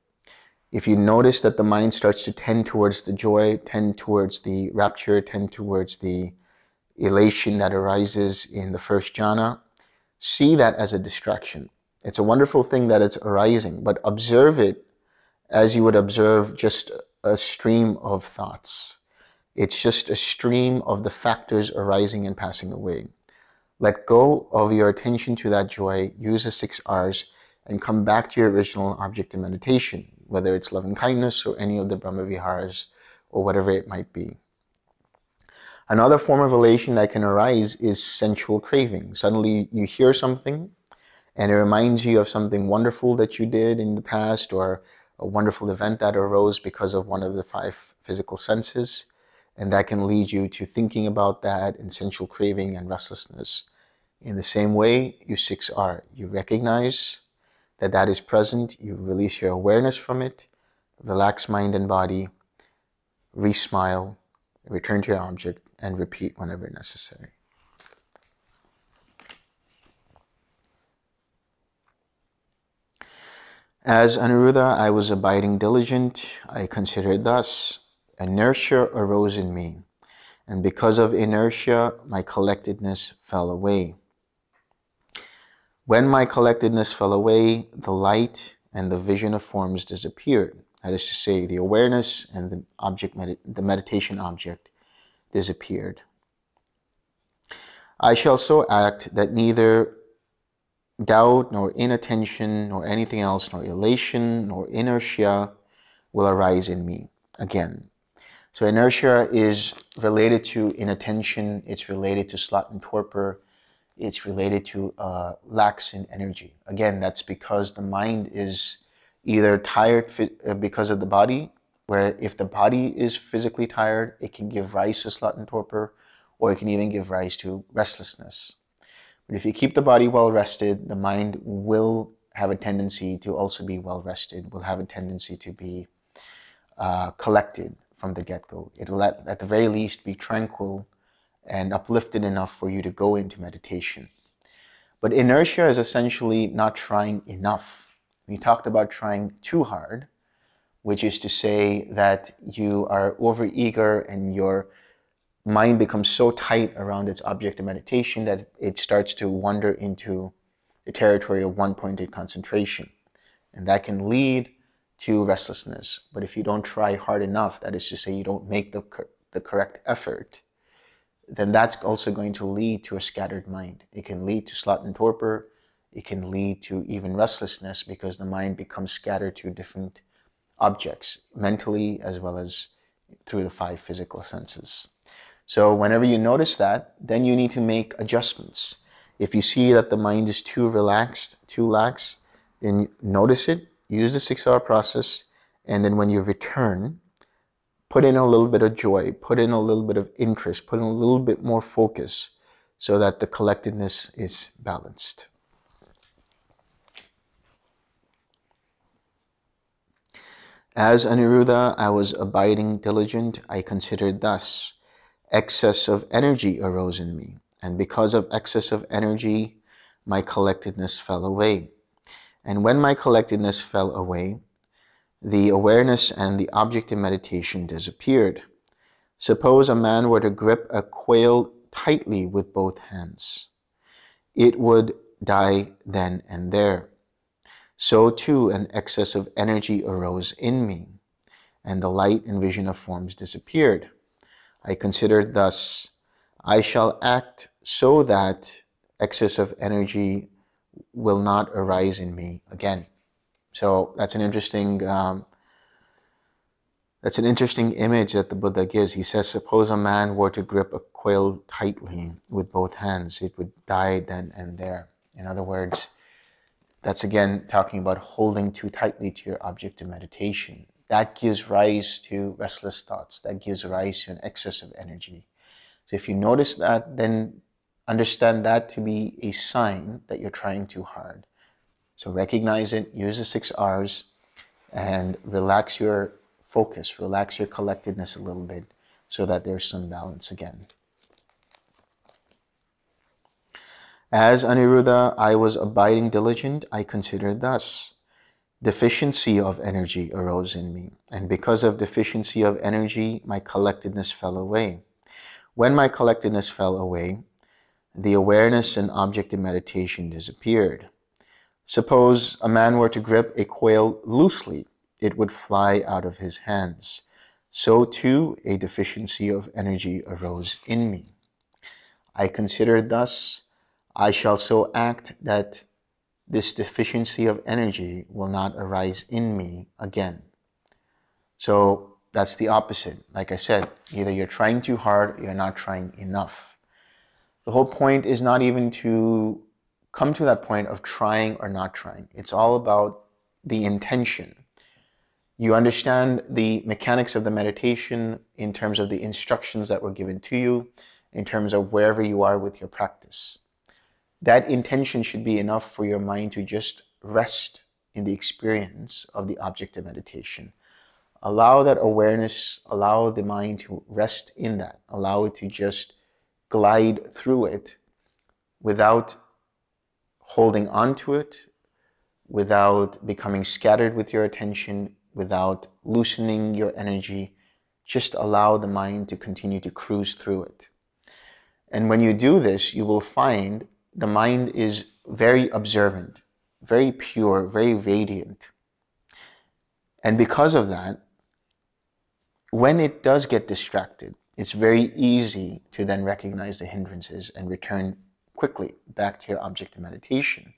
If you notice that the mind starts to tend towards the joy, tend towards the rapture, tend towards the elation that arises in the first jhana, see that as a distraction. It's a wonderful thing that it's arising, but observe it as you would observe just a stream of thoughts. It's just a stream of the factors arising and passing away. Let go of your attention to that joy, use the 6 R's, and come back to your original object of meditation, whether it's loving kindness or any of the Brahma Viharas or whatever it might be. Another form of elation that can arise is sensual craving. Suddenly you hear something and it reminds you of something wonderful that you did in the past, or a wonderful event that arose because of one of the 5 physical senses. And that can lead you to thinking about that and sensual craving and restlessness. In the same way, you 6 R. You recognize that that is present, you release your awareness from it, relax mind and body, re-smile, return to your object, and repeat whenever necessary. As Anuruddha, I was abiding diligent. I considered thus: inertia arose in me, and because of inertia, my collectedness fell away. When my collectedness fell away, the light and the vision of forms disappeared. That is to say, the awareness and the object, the meditation object, disappeared. I shall so act that neither doubt, nor inattention, nor anything else, nor elation, nor inertia will arise in me again. So inertia is related to inattention, it's related to sloth and torpor, it's related to lax in energy. Again, that's because the mind is either tired because of the body, where if the body is physically tired, it can give rise to sloth and torpor, or it can even give rise to restlessness. But if you keep the body well rested, the mind will have a tendency to also be well rested, will have a tendency to be collected from the get-go. It will at the very least be tranquil and uplifted enough for you to go into meditation. But inertia is essentially not trying enough. We talked about trying too hard, which is to say that you are overeager and your mind becomes so tight around its object of meditation that it starts to wander into the territory of one-pointed concentration. And that can lead to restlessness. But if you don't try hard enough, that is to say you don't make the correct effort, then that's also going to lead to a scattered mind. It can lead to sloth and torpor. It can lead to even restlessness because the mind becomes scattered to different objects, mentally as well as through the 5 physical senses. So whenever you notice that, then you need to make adjustments. If you see that the mind is too relaxed, too lax, then notice it, use the 6R process, and then when you return, put in a little bit of joy, put in a little bit of interest, put in a little bit more focus so that the collectedness is balanced. As Anuruddha, I was abiding diligent. I considered thus: excess of energy arose in me, and because of excess of energy, my collectedness fell away. And when my collectedness fell away, the awareness and the object of meditation disappeared. Suppose a man were to grip a quail tightly with both hands. It would die then and there. So too an excess of energy arose in me, and the light and vision of forms disappeared. I considered thus: I shall act so that excess of energy will not arise in me again. So that's an interesting That's an interesting image that the Buddha gives. He says, suppose a man were to grip a quail tightly with both hands, it would die then and there. In other words, that's again talking about holding too tightly to your object of meditation. That gives rise to restless thoughts. That gives rise to an excess of energy. So if you notice that, then understand that to be a sign that you're trying too hard. So recognize it, use the 6 R's, and relax your focus, relax your collectedness a little bit so that there's some balance again. As Aniruddha, I was abiding diligent, I considered thus. Deficiency of energy arose in me, and because of deficiency of energy, my collectedness fell away. When my collectedness fell away, the awareness and object of meditation disappeared. Suppose a man were to grip a quail loosely, it would fly out of his hands. So too, a deficiency of energy arose in me. I considered thus, I shall so act that this deficiency of energy will not arise in me again. So that's the opposite. Like I said, either you're trying too hard or you're not trying enough. The whole point is not even to come to that point of trying or not trying. It's all about the intention. You understand the mechanics of the meditation in terms of the instructions that were given to you, in terms of wherever you are with your practice. That intention should be enough for your mind to just rest in the experience of the object of meditation. Allow that awareness, allow the mind to rest in that. Allow it to just glide through it without holding on to it, without becoming scattered with your attention, without loosening your energy. Just allow the mind to continue to cruise through it. And when you do this, you will find the mind is very observant, very pure, very radiant. And because of that, when it does get distracted, it's very easy to then recognize the hindrances and return quickly back to your object of meditation.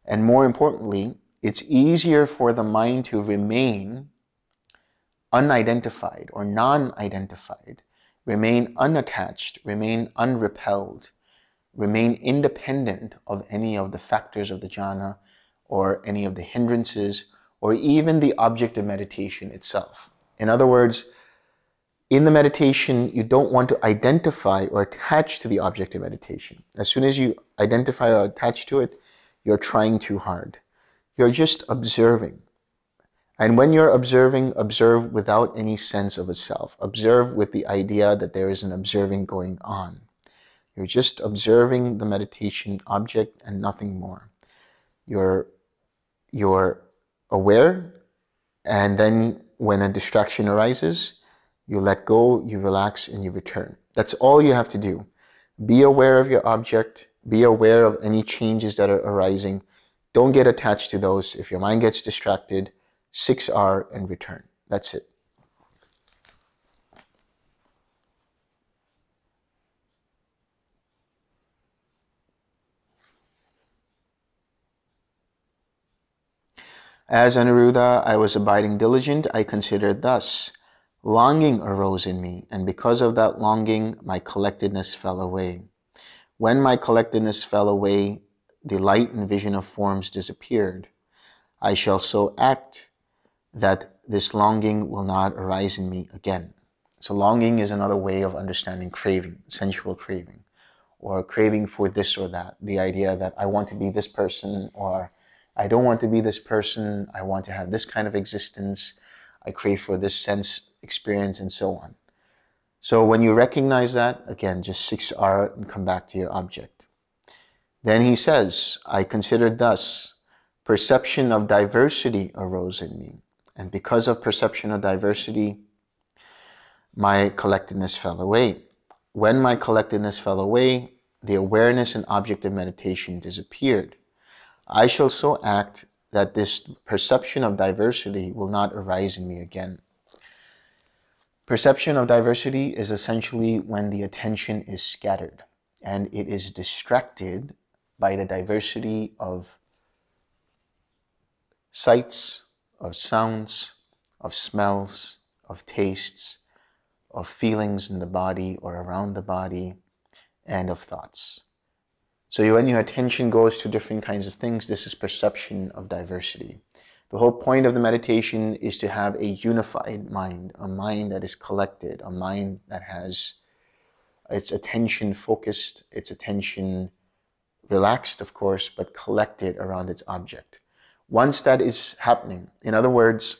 And more importantly, it's easier for the mind to remain unidentified or non-identified, remain unattached, remain unrepelled, remain independent of any of the factors of the jhana or any of the hindrances or even the object of meditation itself. In other words, in the meditation, you don't want to identify or attach to the object of meditation. As soon as you identify or attach to it, you're trying too hard. You're just observing. And when you're observing, observe without any sense of a self. Observe with the idea that there is an observing going on. You're just observing the meditation object and nothing more. You're aware, and then when a distraction arises, you let go, you relax, and you return. That's all you have to do. Be aware of your object. Be aware of any changes that are arising. Don't get attached to those. If your mind gets distracted, 6R and return. That's it. As Aniruddha, I was abiding diligent, I considered thus. Longing arose in me, and because of that longing, my collectedness fell away. When my collectedness fell away, the light and vision of forms disappeared. I shall so act that this longing will not arise in me again. So longing is another way of understanding craving, sensual craving, or craving for this or that. The idea that I want to be this person, or I don't want to be this person, I want to have this kind of existence, I crave for this sense experience, and so on. So when you recognize that, again, just 6R and come back to your object. Then he says, I considered thus, perception of diversity arose in me. And because of perception of diversity, my collectedness fell away. When my collectedness fell away, the awareness and object of meditation disappeared. I shall so act that this perception of diversity will not arise in me again. Perception of diversity is essentially when the attention is scattered and it is distracted by the diversity of sights, of sounds, of smells, of tastes, of feelings in the body or around the body, and of thoughts. So when your attention goes to different kinds of things, this is perception of diversity. The whole point of the meditation is to have a unified mind, a mind that is collected, a mind that has its attention focused, its attention relaxed, of course, but collected around its object. Once that is happening, in other words,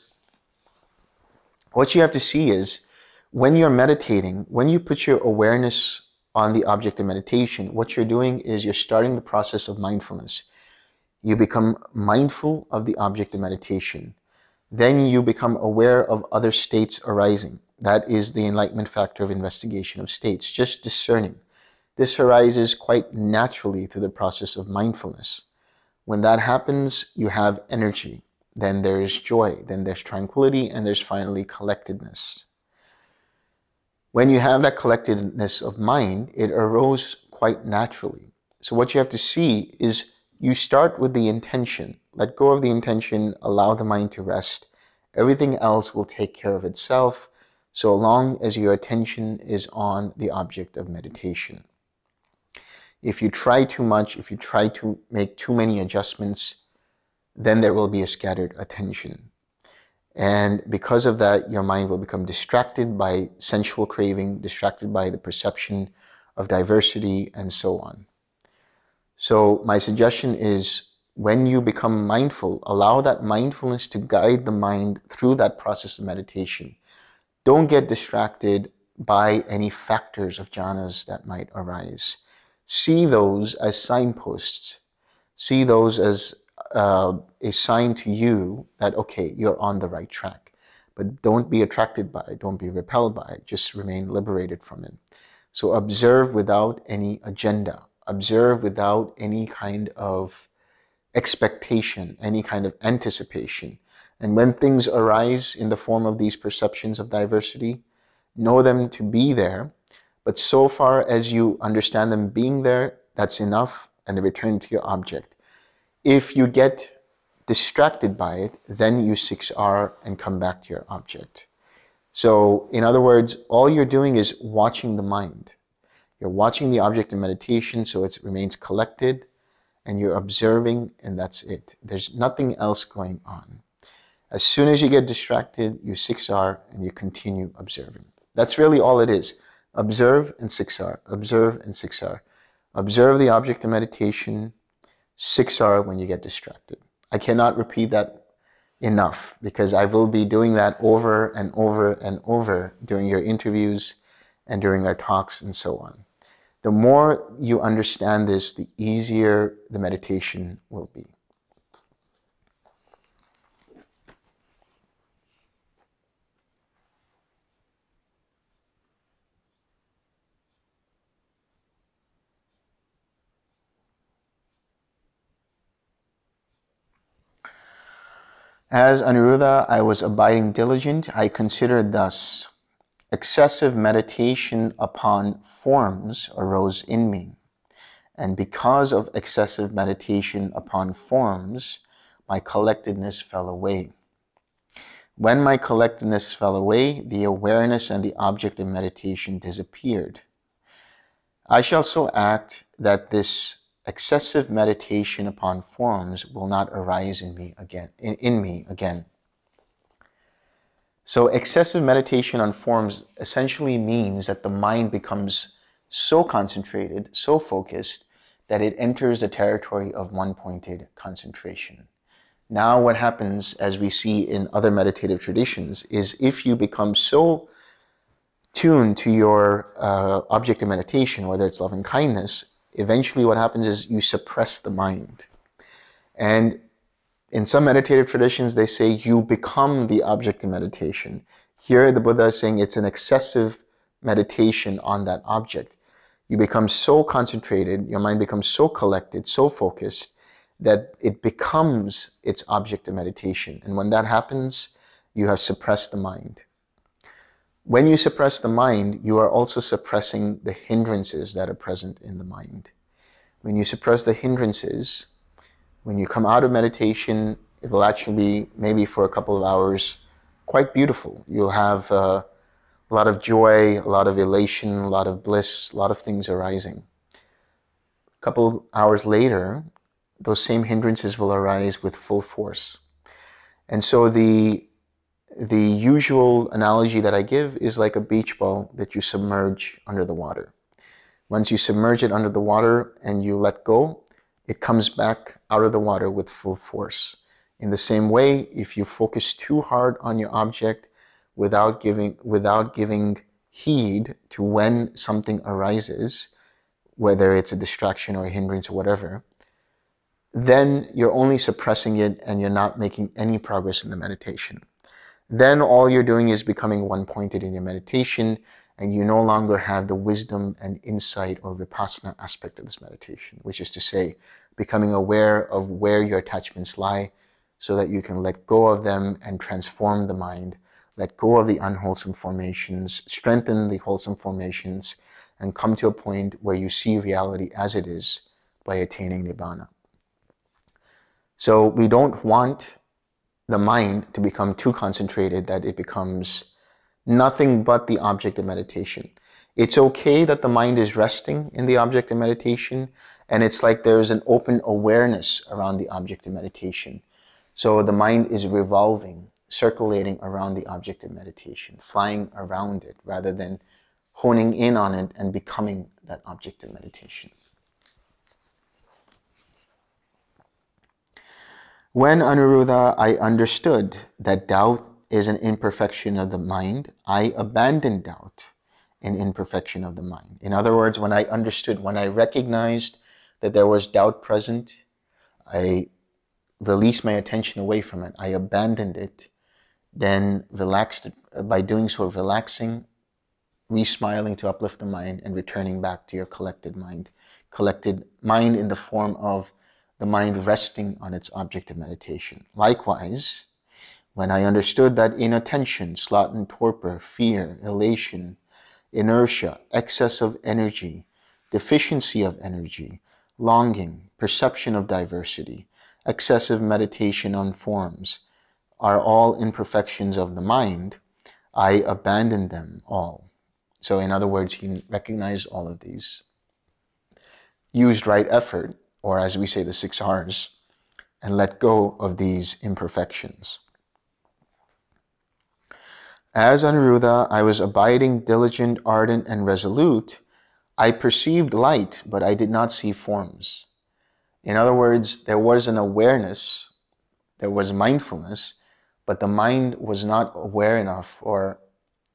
what you have to see is when you're meditating, when you put your awareness on the object of meditation, what you're doing is you're starting the process of mindfulness. You become mindful of the object of meditation. Then you become aware of other states arising. That is the enlightenment factor of investigation of states, just discerning. This arises quite naturally through the process of mindfulness. When that happens, you have energy. Then there is joy. Then there's tranquility. And there's finally collectedness. When you have that collectedness of mind, it arose quite naturally. So what you have to see is you start with the intention. Let go of the intention. Allow the mind to rest. Everything else will take care of itself, so long as your attention is on the object of meditation. If you try too much, if you try to make too many adjustments, then there will be a scattered attention. And because of that, your mind will become distracted by sensual craving, distracted by the perception of diversity, and so on. So my suggestion is, when you become mindful, allow that mindfulness to guide the mind through that process of meditation. Don't get distracted by any factors of jhanas that might arise. See those as signposts. See those as a sign to you that, okay, you're on the right track. But don't be attracted by it. Don't be repelled by it. Just remain liberated from it. So observe without any agenda. Observe without any kind of expectation, any kind of anticipation. And when things arise in the form of these perceptions of diversity, know them to be there. But so far as you understand them being there, that's enough, and return to your object. If you get distracted by it, then you 6R and come back to your object. So, in other words, all you're doing is watching the mind. You're watching the object in meditation, so it remains collected, and you're observing, and that's it. There's nothing else going on. As soon as you get distracted, you 6R and you continue observing. That's really all it is. Observe and 6R. Observe and 6R. Observe the object of meditation, 6R when you get distracted. I cannot repeat that enough, because I will be doing that over and over and over during your interviews and during our talks and so on. The more you understand this, the easier the meditation will be. As Anuruddha, I was abiding diligent. I considered thus: excessive meditation upon forms arose in me, and because of excessive meditation upon forms, my collectedness fell away. When my collectedness fell away, the awareness and the object of meditation disappeared. I shall so act that this excessive meditation upon forms will not arise in me again. So excessive meditation on forms essentially means that the mind becomes so concentrated, so focused, that it enters the territory of one-pointed concentration. Now what happens, as we see in other meditative traditions, is if you become so tuned to your object of meditation, whether it's love and kindness, eventually what happens is you suppress the mind. And in some meditative traditions, they say you become the object of meditation. Here, the Buddha is saying it's an excessive meditation on that object. You become so concentrated, your mind becomes so collected, so focused, that it becomes its object of meditation. And when that happens, you have suppressed the mind. When you suppress the mind, you are also suppressing the hindrances that are present in the mind. When you suppress the hindrances, when you come out of meditation, it will actually be maybe for a couple of hours, quite beautiful. You'll have a lot of joy, a lot of elation, a lot of bliss, a lot of things arising. A couple hours later, those same hindrances will arise with full force. And so the usual analogy that I give is like a beach ball that you submerge under the water. Once you submerge it under the water and you let go, it comes back out of the water with full force. In the same way, if you focus too hard on your object without giving heed to when something arises, whether it's a distraction or a hindrance or whatever, then you're only suppressing it and you're not making any progress in the meditation. Then all you're doing is becoming one-pointed in your meditation, and you no longer have the wisdom and insight or vipassana aspect of this meditation, which is to say, becoming aware of where your attachments lie so that you can let go of them and transform the mind, let go of the unwholesome formations, strengthen the wholesome formations, and come to a point where you see reality as it is by attaining nibbana. So we don't want the mind to become too concentrated that it becomes nothing but the object of meditation. It's okay that the mind is resting in the object of meditation, and it's like there's an open awareness around the object of meditation. So the mind is revolving, circulating around the object of meditation, flying around it rather than honing in on it and becoming that object of meditation. When, Anuruddha, I understood that doubt is an imperfection of the mind, I abandoned doubt, an imperfection of the mind. In other words, when I understood, when I recognized that there was doubt present, I released my attention away from it. I abandoned it, then relaxed it. By doing so, relaxing, re-smiling to uplift the mind, and returning back to your collected mind in the form of the mind resting on its object of meditation. Likewise, when I understood that inattention, sloth and torpor, fear, elation, inertia, excess of energy, deficiency of energy, longing, perception of diversity, excessive meditation on forms, are all imperfections of the mind, I abandoned them all. So in other words, he recognized all of these, used right effort, or as we say, the 6 R's, and let go of these imperfections. As Anuruddha, I was abiding, diligent, ardent, and resolute. I perceived light, but I did not see forms. In other words, there was an awareness, there was mindfulness, but the mind was not aware enough or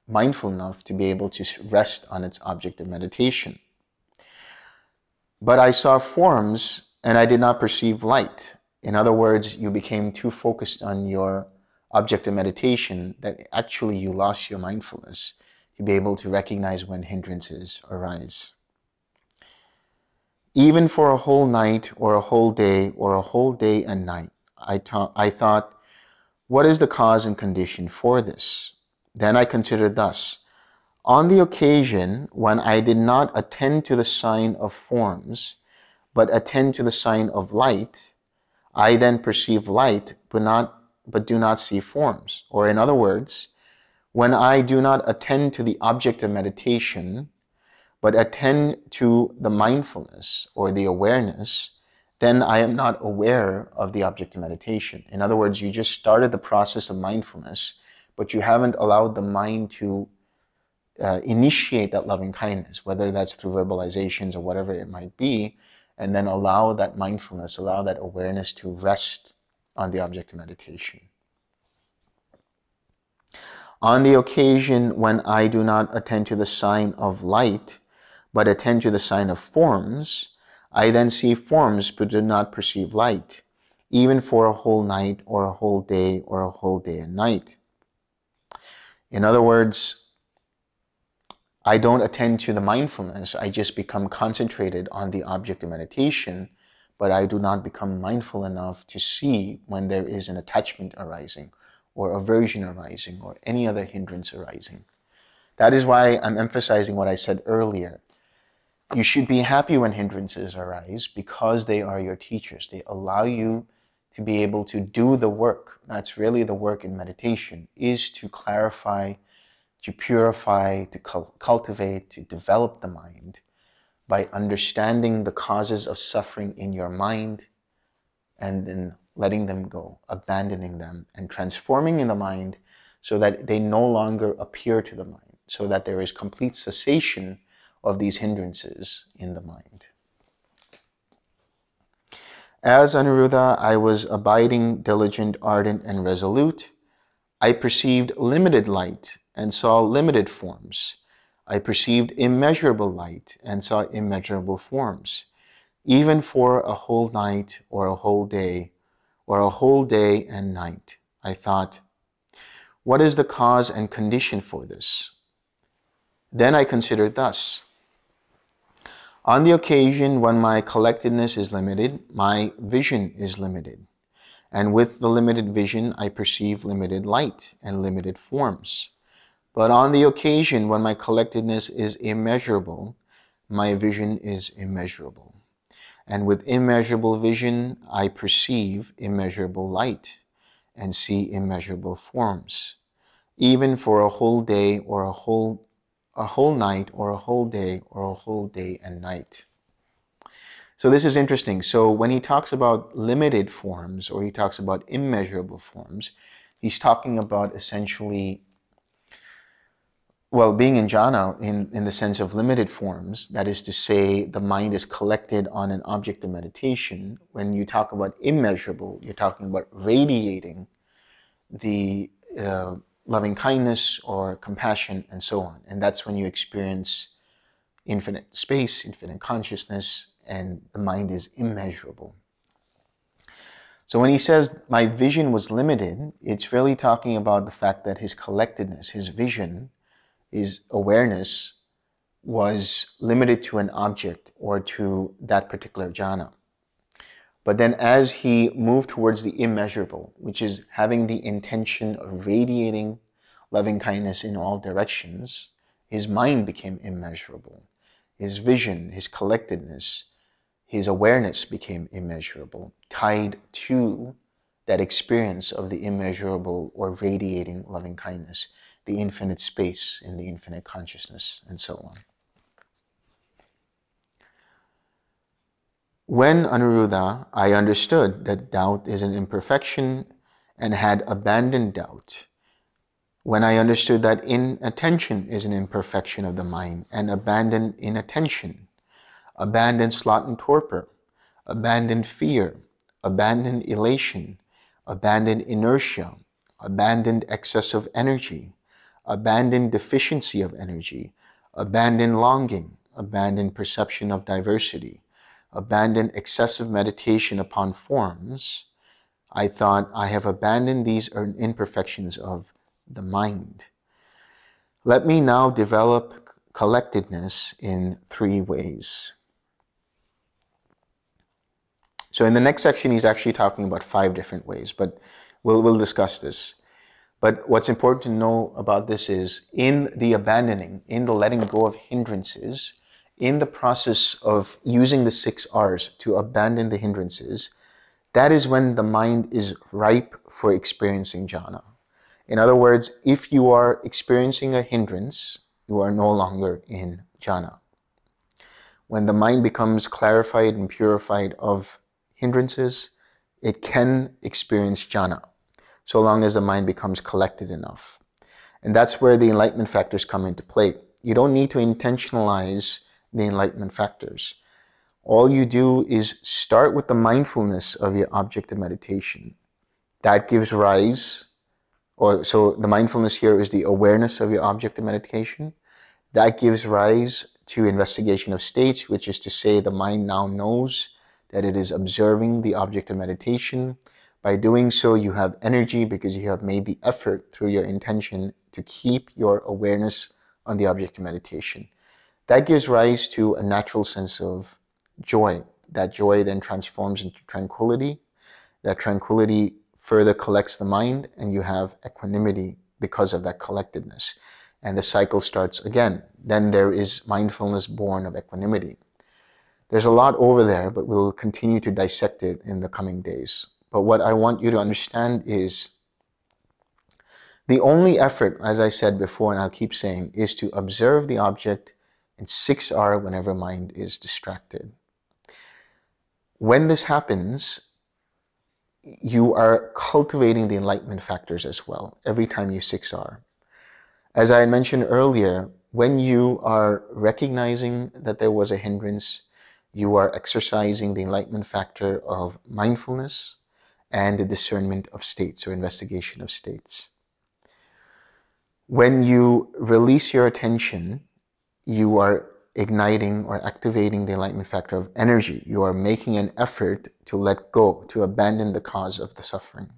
mindful enough to be able to rest on its object of meditation. But I saw forms and I did not perceive light. In other words, you became too focused on your object of meditation that actually you lost your mindfulness to be able to recognize when hindrances arise. Even for a whole night or a whole day or a whole day and night, I thought, what is the cause and condition for this? Then I considered thus: on the occasion when I did not attend to the sign of forms, but attend to the sign of light, I then perceive light, but do not see forms. Or in other words, when I do not attend to the object of meditation, but attend to the mindfulness or the awareness, then I am not aware of the object of meditation. In other words, you just started the process of mindfulness, but you haven't allowed the mind to initiate that loving kindness, whether that's through verbalizations or whatever it might be, and then allow that mindfulness, allow that awareness to rest on the object of meditation. On the occasion when I do not attend to the sign of light, but attend to the sign of forms, I then see forms but do not perceive light, even for a whole night or a whole day or a whole day and night. In other words, I don't attend to the mindfulness, I just become concentrated on the object of meditation, but I do not become mindful enough to see when there is an attachment arising, or aversion arising, or any other hindrance arising. That is why I'm emphasizing what I said earlier. You should be happy when hindrances arise because they are your teachers. They allow you to be able to do the work. That's really the work in meditation, is to clarify, to purify, to cultivate, to develop the mind by understanding the causes of suffering in your mind and then letting them go, abandoning them, and transforming in the mind so that they no longer appear to the mind, so that there is complete cessation of these hindrances in the mind. As Anuruddha, I was abiding, diligent, ardent, and resolute. I perceived limited light and saw limited forms. I perceived immeasurable light and saw immeasurable forms. Even for a whole night or a whole day, or a whole day and night, I thought, what is the cause and condition for this? Then I considered thus. On the occasion when my collectedness is limited, my vision is limited. And with the limited vision, I perceive limited light and limited forms. But on the occasion when my collectedness is immeasurable, my vision is immeasurable. And with immeasurable vision, I perceive immeasurable light and see immeasurable forms. Even for a whole day or a whole night or a whole day or a whole day and night. So this is interesting. So when he talks about limited forms or he talks about immeasurable forms, he's talking about essentially, well, being in jhana in the sense of limited forms. That is to say, the mind is collected on an object of meditation. When you talk about immeasurable, you're talking about radiating the loving kindness or compassion and so on. And that's when you experience infinite space, infinite consciousness, and the mind is immeasurable. So when he says, my vision was limited, it's really talking about the fact that his collectedness, his vision, his awareness was limited to an object or to that particular jhana. But then as he moved towards the immeasurable, which is having the intention of radiating loving kindness in all directions, his mind became immeasurable. His vision, his collectedness, his awareness became immeasurable, tied to that experience of the immeasurable or radiating loving kindness, the infinite space in the infinite consciousness, and so on. When Anuruddha, I understood that doubt is an imperfection and had abandoned doubt. When I understood that inattention is an imperfection of the mind and abandoned inattention, abandoned sloth and torpor, abandoned fear, abandoned elation, abandoned inertia, abandoned excess of energy, abandoned deficiency of energy, abandoned longing, abandoned perception of diversity, abandoned excessive meditation upon forms, I thought, I have abandoned these imperfections of the mind. Let me now develop collectedness in 3 ways. So in the next section, he's actually talking about 5 different ways, but we'll discuss this. But what's important to know about this is, in the abandoning, in the letting go of hindrances, in the process of using the 6 R's to abandon the hindrances, that is when the mind is ripe for experiencing jhana. In other words, if you are experiencing a hindrance, you are no longer in jhana. When the mind becomes clarified and purified of hindrances, it can experience jhana, so long as the mind becomes collected enough. And that's where the enlightenment factors come into play. You don't need to intentionalize the enlightenment factors. All you do is start with the mindfulness of your object of meditation. That gives rise, so the mindfulness here is the awareness of your object of meditation. That gives rise to investigation of states, which is to say the mind now knows that it is observing the object of meditation. By doing so, you have energy because you have made the effort through your intention to keep your awareness on the object of meditation. That gives rise to a natural sense of joy. That joy then transforms into tranquility. That tranquility further collects the mind, and you have equanimity because of that collectedness. And the cycle starts again. Then there is mindfulness born of equanimity. There's a lot over there, but we'll continue to dissect it in the coming days. But what I want you to understand is the only effort, as I said before, and I'll keep saying, is to observe the object in 6R whenever mind is distracted. When this happens, you are cultivating the enlightenment factors as well, every time you 6R. As I mentioned earlier, when you are recognizing that there was a hindrance, you are exercising the enlightenment factor of mindfulness and the discernment of states or investigation of states. When you release your attention, you are igniting or activating the enlightenment factor of energy. You are making an effort to let go, to abandon the cause of the suffering.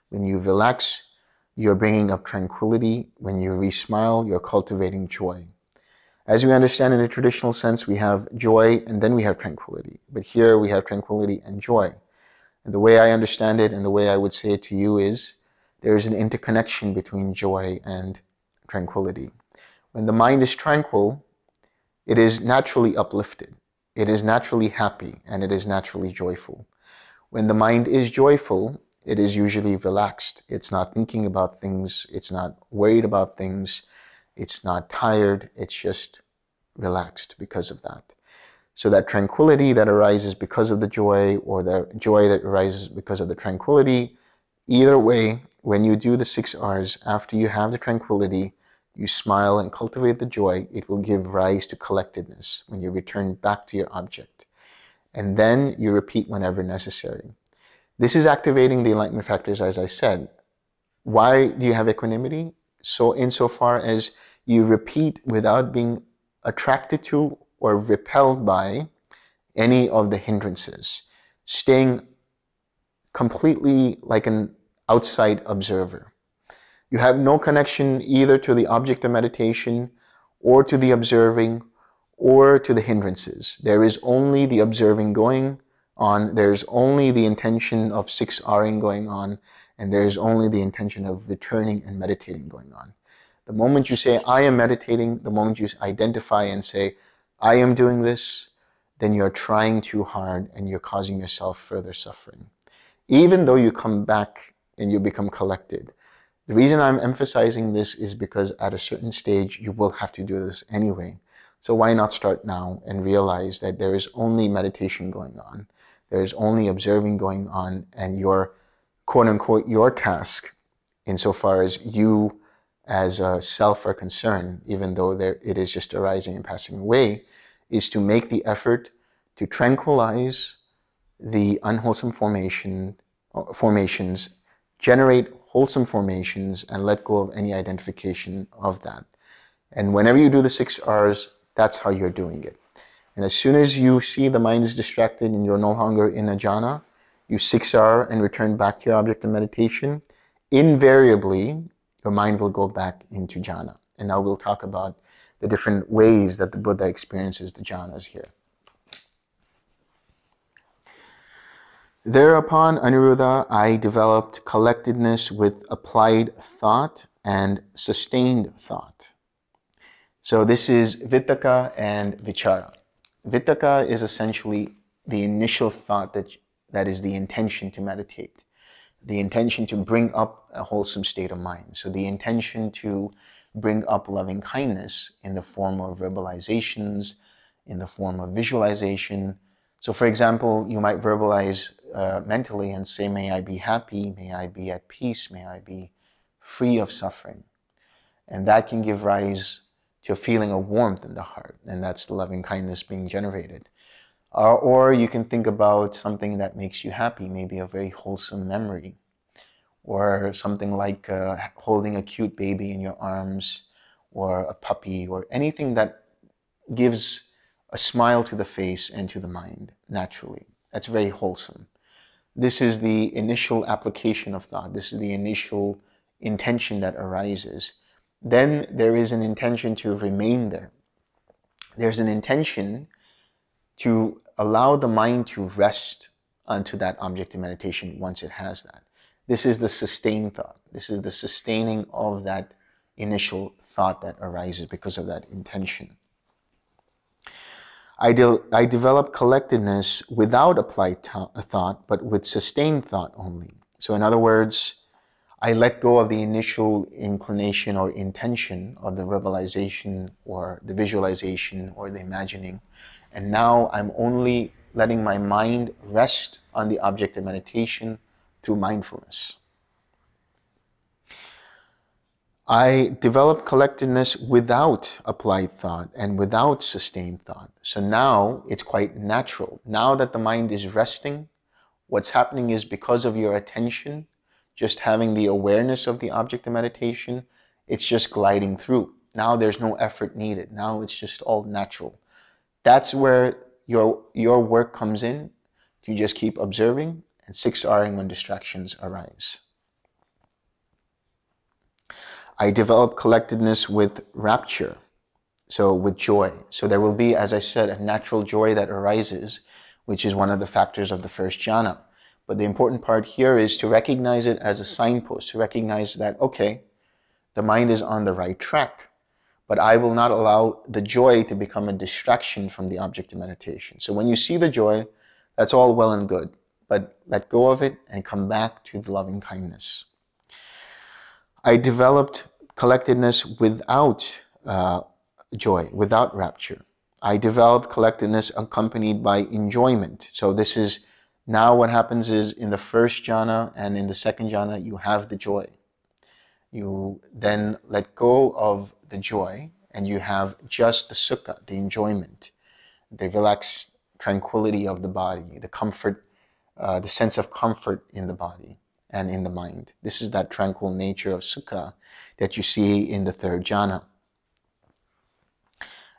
When you relax, you're bringing up tranquility. When you re-smile, you're cultivating joy. As we understand in the traditional sense, we have joy and then we have tranquility. But here we have tranquility and joy. And the way I understand it and the way I would say it to you is there is an interconnection between joy and tranquility. When the mind is tranquil, it is naturally uplifted. It is naturally happy and it is naturally joyful. When the mind is joyful, it is usually relaxed. It's not thinking about things. It's not worried about things. It's not tired. It's just relaxed because of that. So that tranquility that arises because of the joy, or the joy that arises because of the tranquility, either way, when you do the 6Rs, after you have the tranquility, you smile and cultivate the joy, it will give rise to collectedness when you return back to your object. And then you repeat whenever necessary. This is activating the enlightenment factors, as I said. Why do you have equanimity? So insofar as you repeat without being attracted to or repelled by any of the hindrances, staying completely like an outside observer. You have no connection either to the object of meditation or to the observing or to the hindrances. There is only the observing going on. There's only the intention of 6Ring going on, and there's only the intention of returning and meditating going on. The moment you say, I am meditating, the moment you identify and say, I am doing this, then you're trying too hard and you're causing yourself further suffering. Even though you come back and you become collected. The reason I'm emphasizing this is because at a certain stage, you will have to do this anyway. So why not start now and realize that there is only meditation going on. There is only observing going on, and your, quote unquote, your task, insofar as you as a self are concerned, even though it is just arising and passing away, is to make the effort to tranquilize the unwholesome formations, generate wholesome formations, and let go of any identification of that. And whenever you do the 6Rs, that's how you're doing it. And as soon as you see the mind is distracted and you're no longer in a jhana, you 6R and return back to your object of meditation, invariably, your mind will go back into jhana. And now we'll talk about the different ways that the Buddha experiences the jhanas here. Thereupon, Anuruddha, I developed collectedness with applied thought and sustained thought. So this is Vittaka and Vichara. Vittaka is essentially the initial thought that is the intention to meditate, the intention to bring up a wholesome state of mind. So the intention to bring up loving kindness in the form of verbalizations, in the form of visualization. So for example, you might verbalize mentally and say, may I be happy, may I be at peace, may I be free of suffering. And that can give rise to a feeling of warmth in the heart, and that's the loving kindness being generated. Or you can think about something that makes you happy, maybe a very wholesome memory, or something like holding a cute baby in your arms, or a puppy, or anything that gives a smile to the face and to the mind naturally. That's very wholesome. This is the initial application of thought. This is the initial intention that arises. Then there is an intention to remain there. There's an intention to allow the mind to rest onto that object of meditation once it has that. This is the sustained thought. This is the sustaining of that initial thought that arises because of that intention. I develop collectedness without applied thought, but with sustained thought only. So in other words, I let go of the initial inclination or intention of the verbalization or the visualization or the imagining. And now I'm only letting my mind rest on the object of meditation through mindfulness. I develop collectedness without applied thought and without sustained thought. So now it's quite natural. Now that the mind is resting, what's happening is because of your attention, just having the awareness of the object of meditation, it's just gliding through. Now there's no effort needed. Now it's just all natural. That's where your work comes in. You just keep observing and 6Ring when distractions arise. I develop collectedness with rapture, so with joy. So there will be, as I said, a natural joy that arises, which is one of the factors of the first jhana. But the important part here is to recognize it as a signpost, to recognize that, okay, the mind is on the right track, but I will not allow the joy to become a distraction from the object of meditation. So when you see the joy, that's all well and good, but let go of it and come back to the loving kindness. I developed collectedness without joy, without rapture. I developed collectedness accompanied by enjoyment. So this is now what happens is in the first jhana and in the second jhana, you have the joy. You then let go of the joy and you have just the sukha, the enjoyment, the relaxed tranquility of the body, the comfort, the sense of comfort in the body and in the mind. This is that tranquil nature of sukha that you see in the third jhana.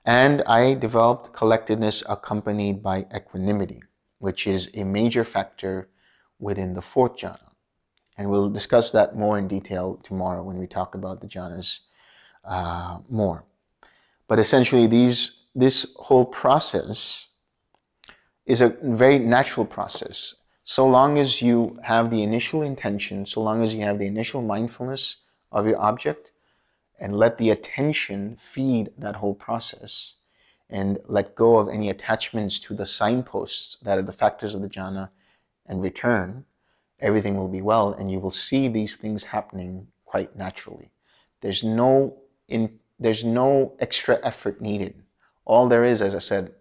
And I developed collectedness accompanied by equanimity, which is a major factor within the fourth jhana. And we'll discuss that more in detail tomorrow when we talk about the jhanas more. But essentially this whole process is a very natural process. So long as you have the initial intention, so long as you have the initial mindfulness of your object, and let the attention feed that whole process, and let go of any attachments to the signposts that are the factors of the jhana, and return, everything will be well, and you will see these things happening quite naturally. There's no extra effort needed. All there is, as I said,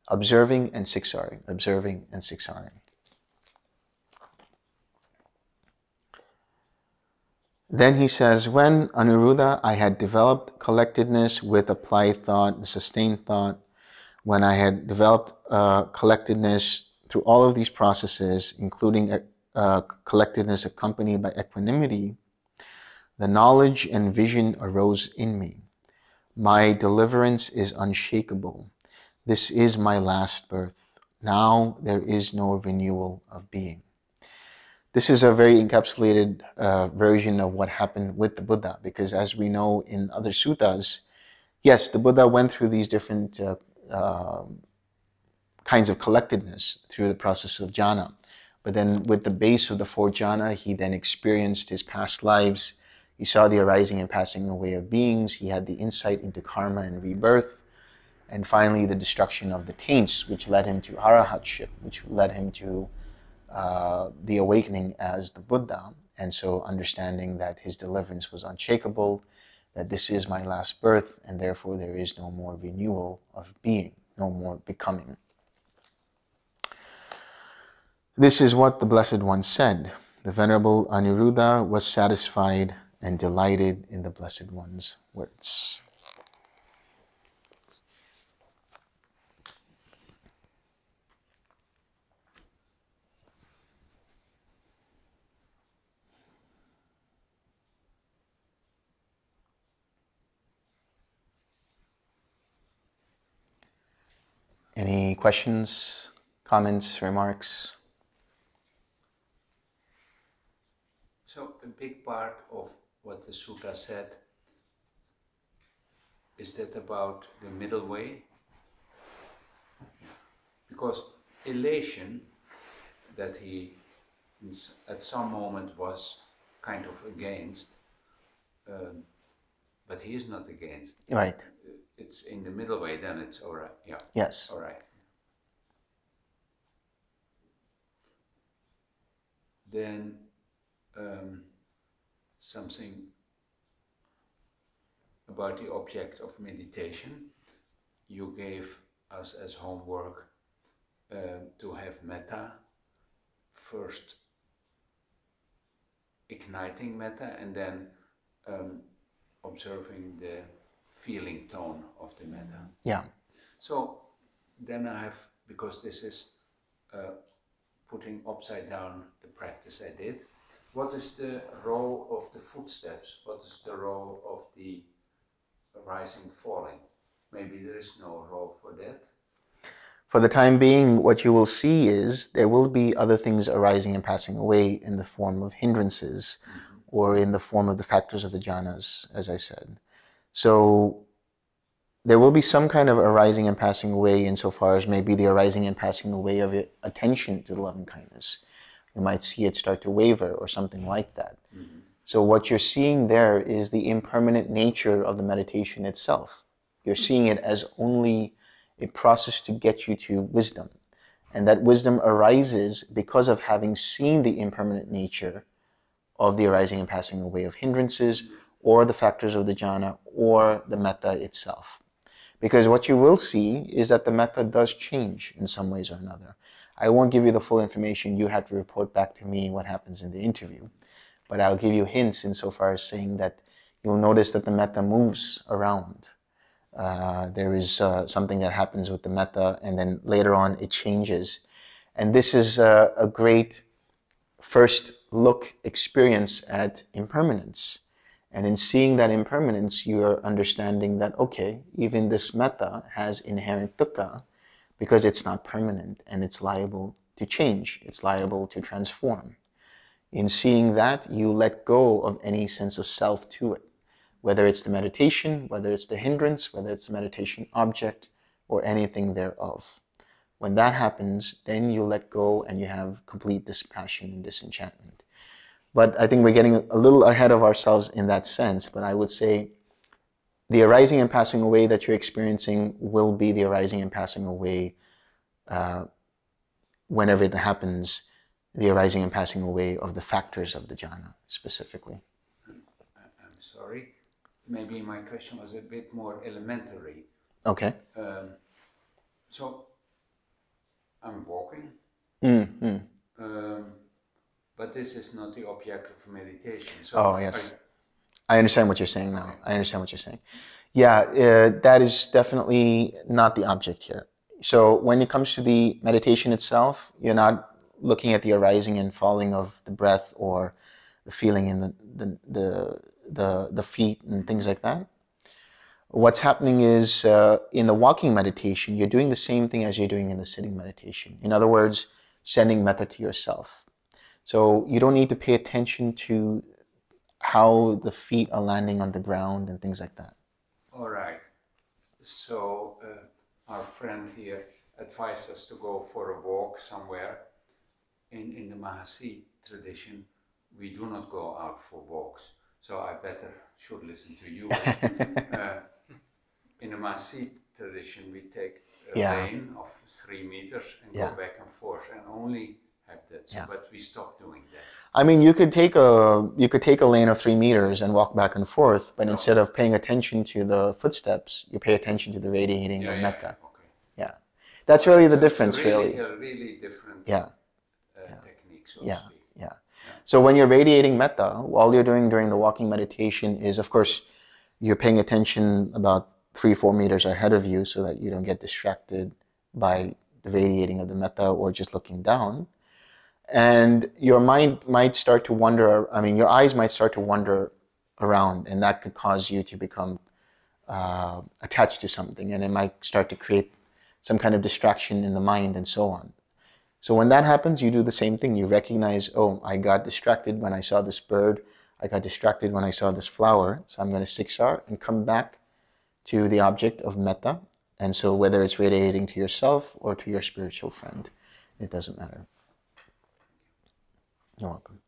observing and 6Ring, observing and 6Ring. Then he says, when Anuruddha, I had developed collectedness with applied thought and sustained thought, when I had developed collectedness through all of these processes, including collectedness accompanied by equanimity, the knowledge and vision arose in me. My deliverance is unshakable. This is my last birth. Now there is no renewal of being. This is a very encapsulated version of what happened with the Buddha, because as we know in other suttas, yes, the Buddha went through these different kinds of collectedness through the process of jhana. But then with the base of the fourth jhana, he then experienced his past lives. He saw the arising and passing away of beings. He had the insight into karma and rebirth. And finally, the destruction of the taints, which led him to arahatship, which led him to the awakening as the Buddha, and so understanding that his deliverance was unshakable, that this is my last birth, and therefore there is no more renewal of being, no more becoming. This is what the Blessed One said. The Venerable Anuruddha was satisfied and delighted in the Blessed One's words. Any questions, comments, remarks? So a big part of what the sutta said, is that about the middle way? Because elation that he at some moment was kind of against, but he is not against. Right. it's in the middle way, then it's all right. Yeah. Yes. All right. Then something about the object of meditation. You gave us as homework to have metta, first igniting metta and then observing the feeling tone of the metta. Yeah. So then I have, because this is putting upside down the practice I did, what is the role of the footsteps? What is the role of the rising, falling? Maybe there is no role for that. For the time being, what you will see is there will be other things arising and passing away in the form of hindrances, or in the form of the factors of the jhanas, as I said. So there will be some kind of arising and passing away insofar as maybe the arising and passing away of attention to the loving kindness. You might see it start to waver or something like that. So what you're seeing there is the impermanent nature of the meditation itself. You're seeing it as only a process to get you to wisdom. And that wisdom arises because of having seen the impermanent nature of the arising and passing away of hindrances, or the factors of the jhana, or the metta itself. Because what you will see is that the metta does change in some ways or another. I won't give you the full information. You have to report back to me what happens in the interview. But I'll give you hints insofar as saying that you'll notice that the metta moves around. There is something that happens with the metta, and then later on it changes. And this is a great first look experience at impermanence. And in seeing that impermanence, you are understanding that, okay, even this metta has inherent dukkha because it's not permanent and it's liable to change. It's liable to transform. In seeing that, you let go of any sense of self to it, whether it's the meditation, whether it's the hindrance, whether it's the meditation object, or anything thereof. When that happens, then you let go and you have complete dispassion and disenchantment. But I think we're getting a little ahead of ourselves in that sense, but I would say the arising and passing away that you're experiencing will be the arising and passing away whenever it happens, the arising and passing away of the factors of the jhana specifically. I'm sorry, maybe my question was a bit more elementary. Okay. So I'm walking, but this is not the object of meditation. So oh, yes. I understand what you're saying now. Okay. I understand what you're saying. Yeah, that is definitely not the object here. So when it comes to the meditation itself, you're not looking at the arising and falling of the breath or the feeling in the feet and things like that. What's happening is in the walking meditation, you're doing the same thing as you're doing in the sitting meditation. In other words, sending metta to yourself. So you don't need to pay attention to how the feet are landing on the ground and things like that. All right. So our friend here advised us to go for a walk somewhere. In the Mahasi tradition, we do not go out for walks. So I should listen to you. In the Mahasi tradition, we take a lane of 3 meters and go back and forth and only have that. So, but we stopped doing that. I mean, you could take a lane of 3 meters and walk back and forth, but instead of paying attention to the footsteps, you pay attention to the radiating of metta. Okay. Yeah, that's really the difference. It's really a really different technique, so to speak. Yeah. So when you're radiating metta, all you're doing during the walking meditation is, of course, you're paying attention about 3-4 meters ahead of you so that you don't get distracted by the radiating of the metta or just looking down. And your mind might start to wander, your eyes might start to wander around, and that could cause you to become attached to something, and it might start to create some kind of distraction in the mind and so on. So when that happens, you do the same thing. You recognize, oh, I got distracted when I saw this bird. I got distracted when I saw this flower. So I'm going to siksar and come back to the object of metta. And so whether it's radiating to yourself or to your spiritual friend, it doesn't matter. You're welcome.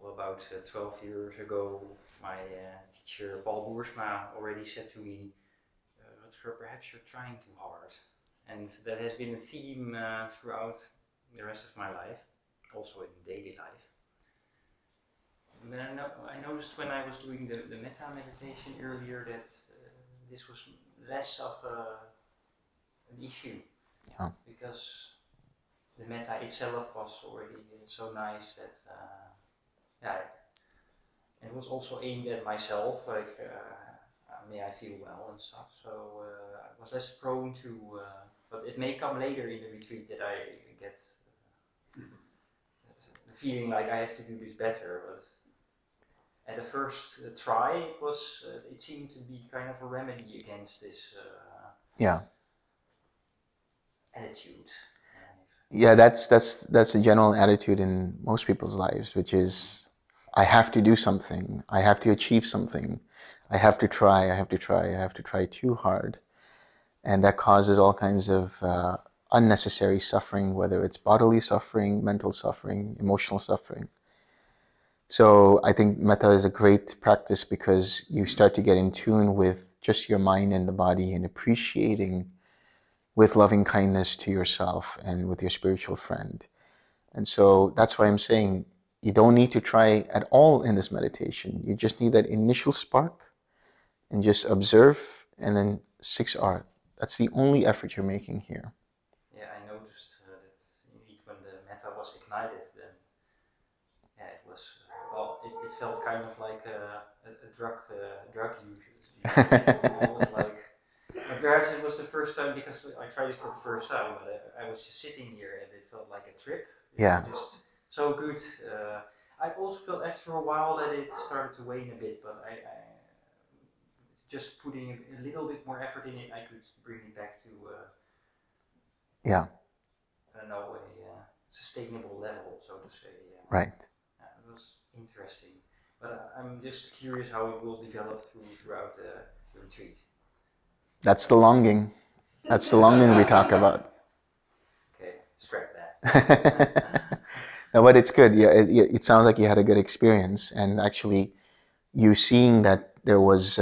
Well, about 12 years ago, my teacher Paul Boersma already said to me, Rutger, perhaps you're trying too hard. And that has been a theme throughout the rest of my life, also in daily life. But I noticed when I was doing the metta meditation earlier that this was less of an issue. Yeah. Because the metta itself was already so nice that, it was also aimed at myself, like may I feel well and stuff. So I was less prone to, but it may come later in the retreat that I get the feeling like I have to do this better. But at the first try, it seemed to be kind of a remedy against this attitude. Yeah, that's a general attitude in most people's lives, which is, I have to do something, I have to achieve something, I have to try too hard. And that causes all kinds of unnecessary suffering, whether it's bodily suffering, mental suffering, emotional suffering. So I think metta is a great practice because you start to get in tune with just your mind and the body and appreciating with loving kindness to yourself and with your spiritual friend. And so that's why I'm saying you don't need to try at all in this meditation. You just need that initial spark and just observe, and then 6R. That's the only effort you're making here. Yeah, I noticed that indeed when the metta was ignited, then it was, it felt kind of like a drug use. It was like, perhaps it was the first time because I tried it for the first time, but I was just sitting here and it felt like a trip. Yeah. Just so good. I also felt after a while that it started to wane a bit, but I just putting a little bit more effort in it, I could bring it back to I don't know, a sustainable level, so to say. Right. It was interesting, but I'm just curious how it will develop throughout the retreat. That's the longing. That's the longing we talk about. Okay, scrap that. No, but it's good. Yeah, it sounds like you had a good experience, and actually, you seeing that there was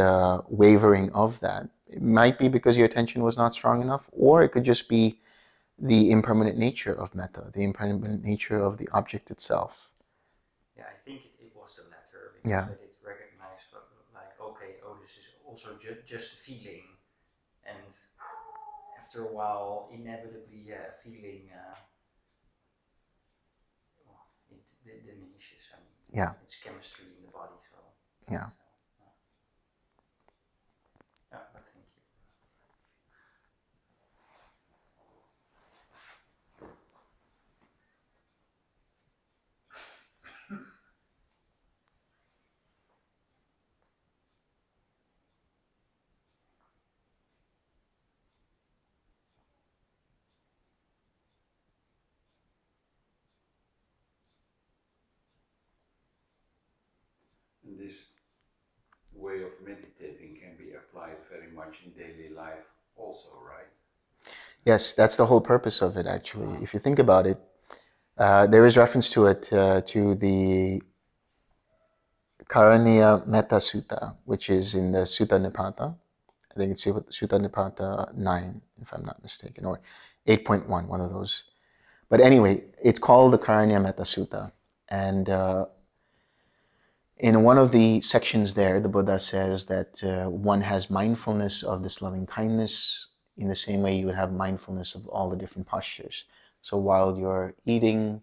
wavering of that. It might be because your attention was not strong enough, or it could just be the impermanent nature of metta, the impermanent nature of the object itself. Yeah, I think it was the latter, because I did recognize, like, okay, this is also just a feeling, and after a while, inevitably, a feeling it diminishes. I mean, it's chemistry in the body, so. Yeah. But thank you. And this way of meditating can be applied very much in daily life also, right? Yes, that's the whole purpose of it, actually. If you think about it, there is reference to it to the Karaniya Metta Sutta, which is in the Sutta Nipata. I think it's Sutta Nipata 9, if I'm not mistaken, or 8.1, one of those. But anyway, it's called the Karaniya Metta Sutta. And in one of the sections there, the Buddha says that one has mindfulness of this loving kindness in the same way you would have mindfulness of all the different postures. So while you're eating,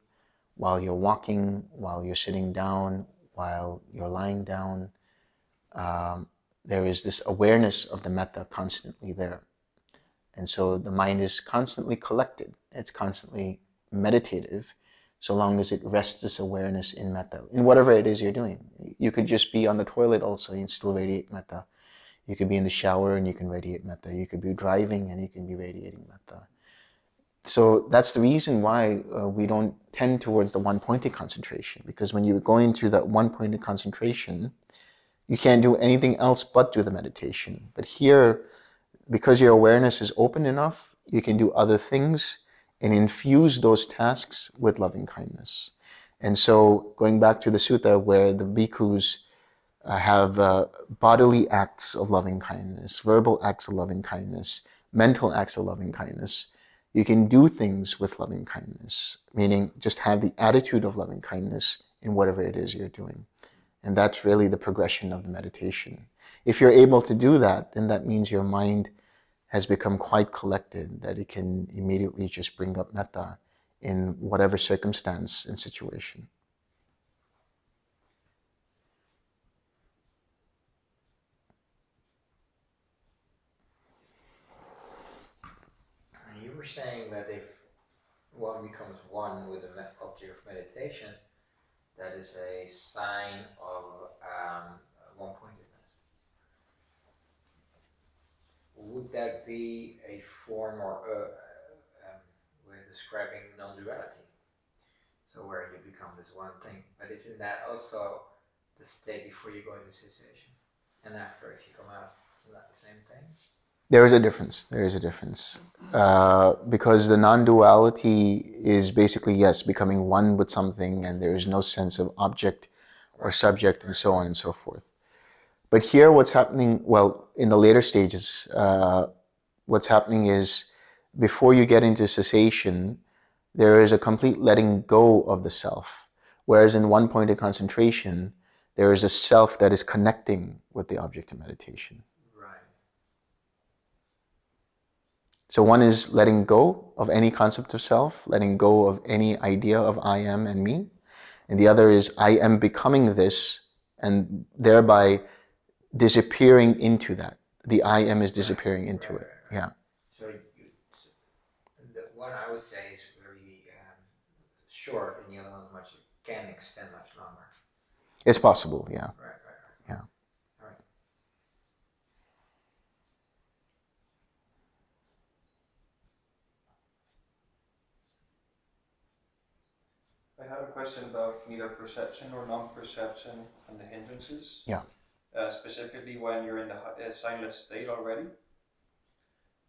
while you're walking, while you're sitting down, while you're lying down, there is this awareness of the metta constantly there. And so the mind is constantly collected. It's constantly meditative, so long as it rests this awareness in metta, in whatever it is you're doing. You could just be on the toilet also and still radiate metta. You could be in the shower and you can radiate metta. You could be driving and you can be radiating metta. So that's the reason why we don't tend towards the one-pointed concentration, because when you go into that one-pointed concentration, you can't do anything else but do the meditation. But here, because your awareness is open enough, you can do other things and infuse those tasks with loving kindness. And so going back to the sutta where the bhikkhus have bodily acts of loving kindness, verbal acts of loving kindness, mental acts of loving kindness. You can do things with loving kindness, meaning just have the attitude of loving kindness in whatever it is you're doing. And that's really the progression of the meditation. If you're able to do that, then that means your mind has become quite collected, that it can immediately just bring up metta in whatever circumstance and situation. You were saying that if one becomes one with the object of meditation, that is a sign of one-pointedness. Would that be a form or way of describing non-duality? So where you become this one thing, but isn't that also the state before you go into cessation? And after, if you come out, isn't that the same thing? There is a difference. There is a difference. Because the non-duality is basically, yes, becoming one with something, and there is no sense of object or subject and so on and so forth. But here what's happening, well, in the later stages, what's happening is before you get into cessation, there is a complete letting go of the self. Whereas in one-pointed concentration, there is a self that is connecting with the object of meditation. So one is letting go of any concept of self, letting go of any idea of I am and me. And the other is I am becoming this and thereby disappearing into that. The I am is disappearing into it. Yeah. So the one I would say is very short, and the other one much can extend much longer. It's possible, yeah. Right. Yeah. All right. I have a question about neither-perception or non-perception and the hindrances. Yeah. Specifically when you're in the signless state already.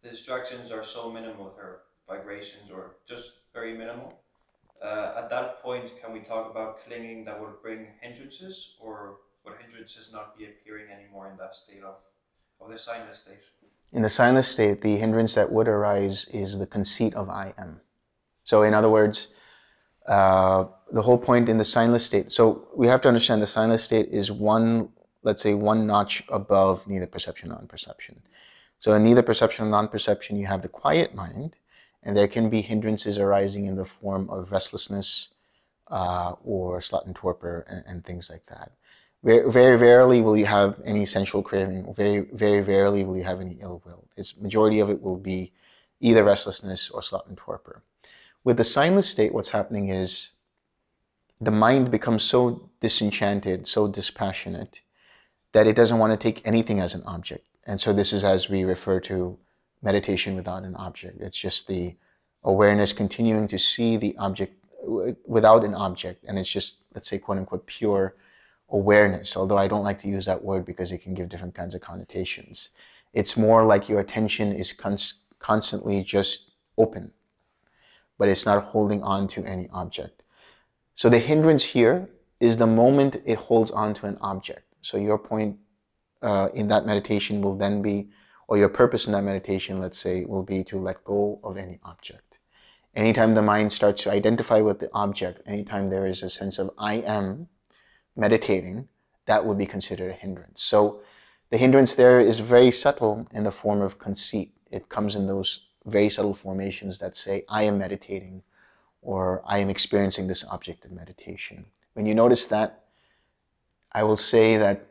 The distractions are so minimal, or vibrations, or just very minimal. At that point, can we talk about clinging that would bring hindrances, or would hindrances not be appearing anymore in that state of the signless state? In the signless state, the hindrance that would arise is the conceit of I am. So in other words, the whole point in the signless state, so we have to understand the signless state is one, let's say one notch above neither-perception-nor-non-perception. So in neither-perception-nor-non-perception, you have the quiet mind, and there can be hindrances arising in the form of restlessness or sloth and torpor and things like that. Very, very rarely will you have any sensual craving. Very, very rarely will you have any ill will. Its majority of it will be either restlessness or sloth and torpor. With the signless state, what's happening is the mind becomes so disenchanted, so dispassionate, that it doesn't want to take anything as an object. And so this is as we refer to meditation without an object. It's just the awareness continuing to see the object without an object. And it's just, let's say, quote unquote, pure awareness. Although I don't like to use that word because it can give different kinds of connotations. It's more like your attention is constantly just open, but it's not holding on to any object. So the hindrance here is the moment it holds on to an object. So your point in that meditation will then be, or your purpose in that meditation, let's say, will be to let go of any object. Anytime the mind starts to identify with the object, anytime there is a sense of I am meditating, that would be considered a hindrance. So the hindrance there is very subtle in the form of conceit. It comes in those very subtle formations that say, I am meditating, or I am experiencing this object of meditation. When you notice that, I will say that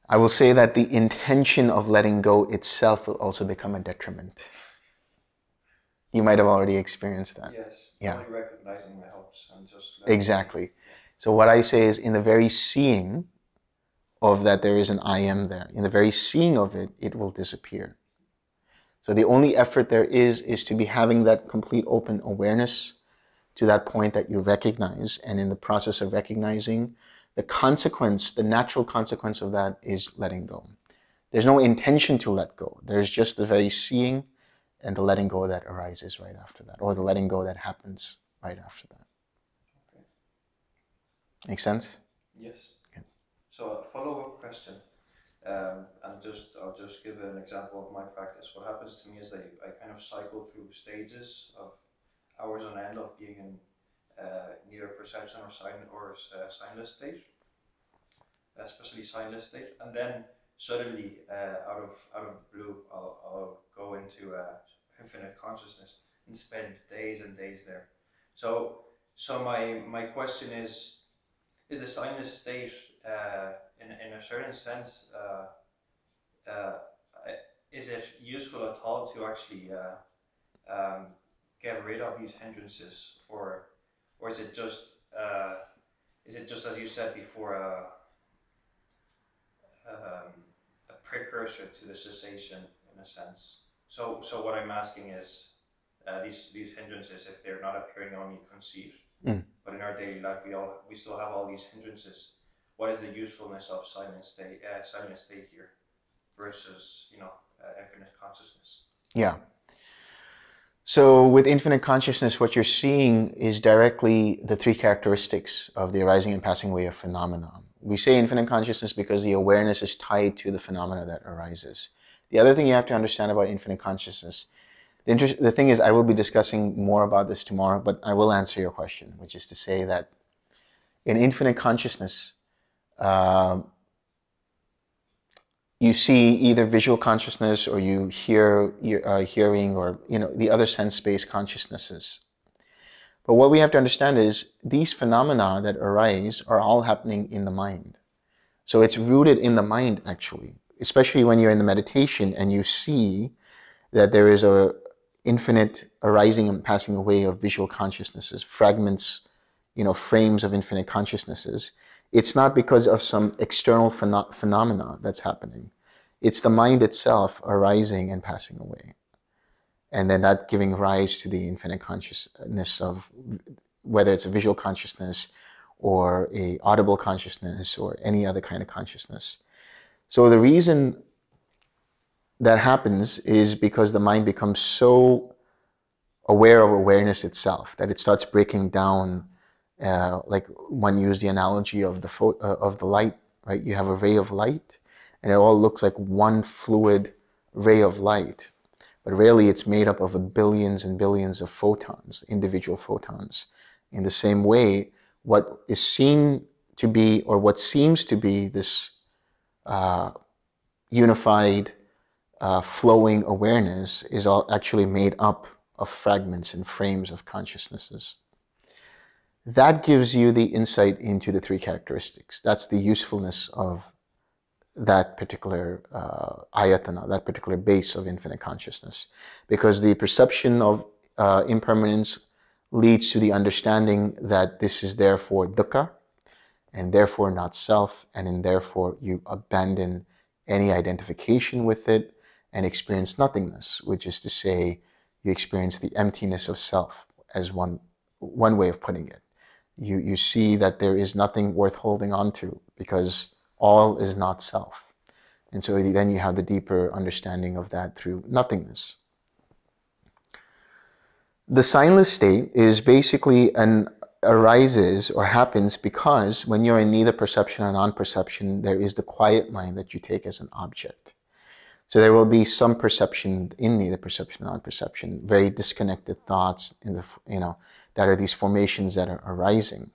the intention of letting go itself will also become a detriment. You might have already experienced that. Yes, yeah. Only recognizing the helps and just... Exactly. So what I say is, in the very seeing of that there is an I am there, in the very seeing of it, it will disappear. So the only effort there is to be having that complete open awareness to that point that you recognize, and in the process of recognizing, the consequence, the natural consequence of that is letting go. There's no intention to let go. There's just the very seeing and the letting go that arises right after that, or the letting go that happens right after that. Okay. Make sense? Yes. Okay. So a follow-up question, and I'll just give an example of my practice. What happens to me is I kind of cycle through stages of hours on end of being in neither perception or signless state, especially signless state, and then suddenly out of the blue I'll go into infinite consciousness and spend days and days there. So my question is the signless state in a certain sense is it useful at all to actually get rid of these hindrances, or is it just as you said before a precursor to the cessation in a sense? So what I'm asking is these hindrances, if they're not appearing only in conceit, but in our daily life we still have all these hindrances. What is the usefulness of silent state here versus infinite consciousness? Yeah. So with infinite consciousness, what you're seeing is directly the three characteristics of the arising and passing away of phenomena. We say infinite consciousness because the awareness is tied to the phenomena that arises. The other thing you have to understand about infinite consciousness, the thing is, I will be discussing more about this tomorrow, but I will answer your question, which is to say that in infinite consciousness, you see either visual consciousness, or you hear hearing, or the other sense-based consciousnesses. But what we have to understand is these phenomena that arise are all happening in the mind. So it's rooted in the mind, actually, especially when you're in the meditation and you see that there is a infinite arising and passing away of visual consciousnesses, fragments, frames of infinite consciousnesses. It's not because of some external phenomena that's happening. It's the mind itself arising and passing away. And then that giving rise to the infinite consciousness of whether it's a visual consciousness or a audible consciousness or any other kind of consciousness. So the reason that happens is because the mind becomes so aware of awareness itself that it starts breaking down. Like one used the analogy of the light, right? You have a ray of light, and it all looks like one fluid ray of light, but really it's made up of billions and billions of photons, individual photons. In the same way, what is seen to be, or what seems to be this unified, flowing awareness, is all actually made up of fragments and frames of consciousnesses. That gives you the insight into the three characteristics. That's the usefulness of that particular ayatana, that particular base of infinite consciousness. Because the perception of impermanence leads to the understanding that this is therefore dukkha, and therefore not self, and therefore you abandon any identification with it and experience nothingness, which is to say, you experience the emptiness of self, as one way of putting it. You see that there is nothing worth holding on to because all is not self. And so then you have the deeper understanding of that through nothingness. The signless state is basically arises or happens because when you're in neither perception or non-perception, there is the quiet mind that you take as an object. So there will be some perception in neither perception or non-perception, very disconnected thoughts in that are these formations that are arising.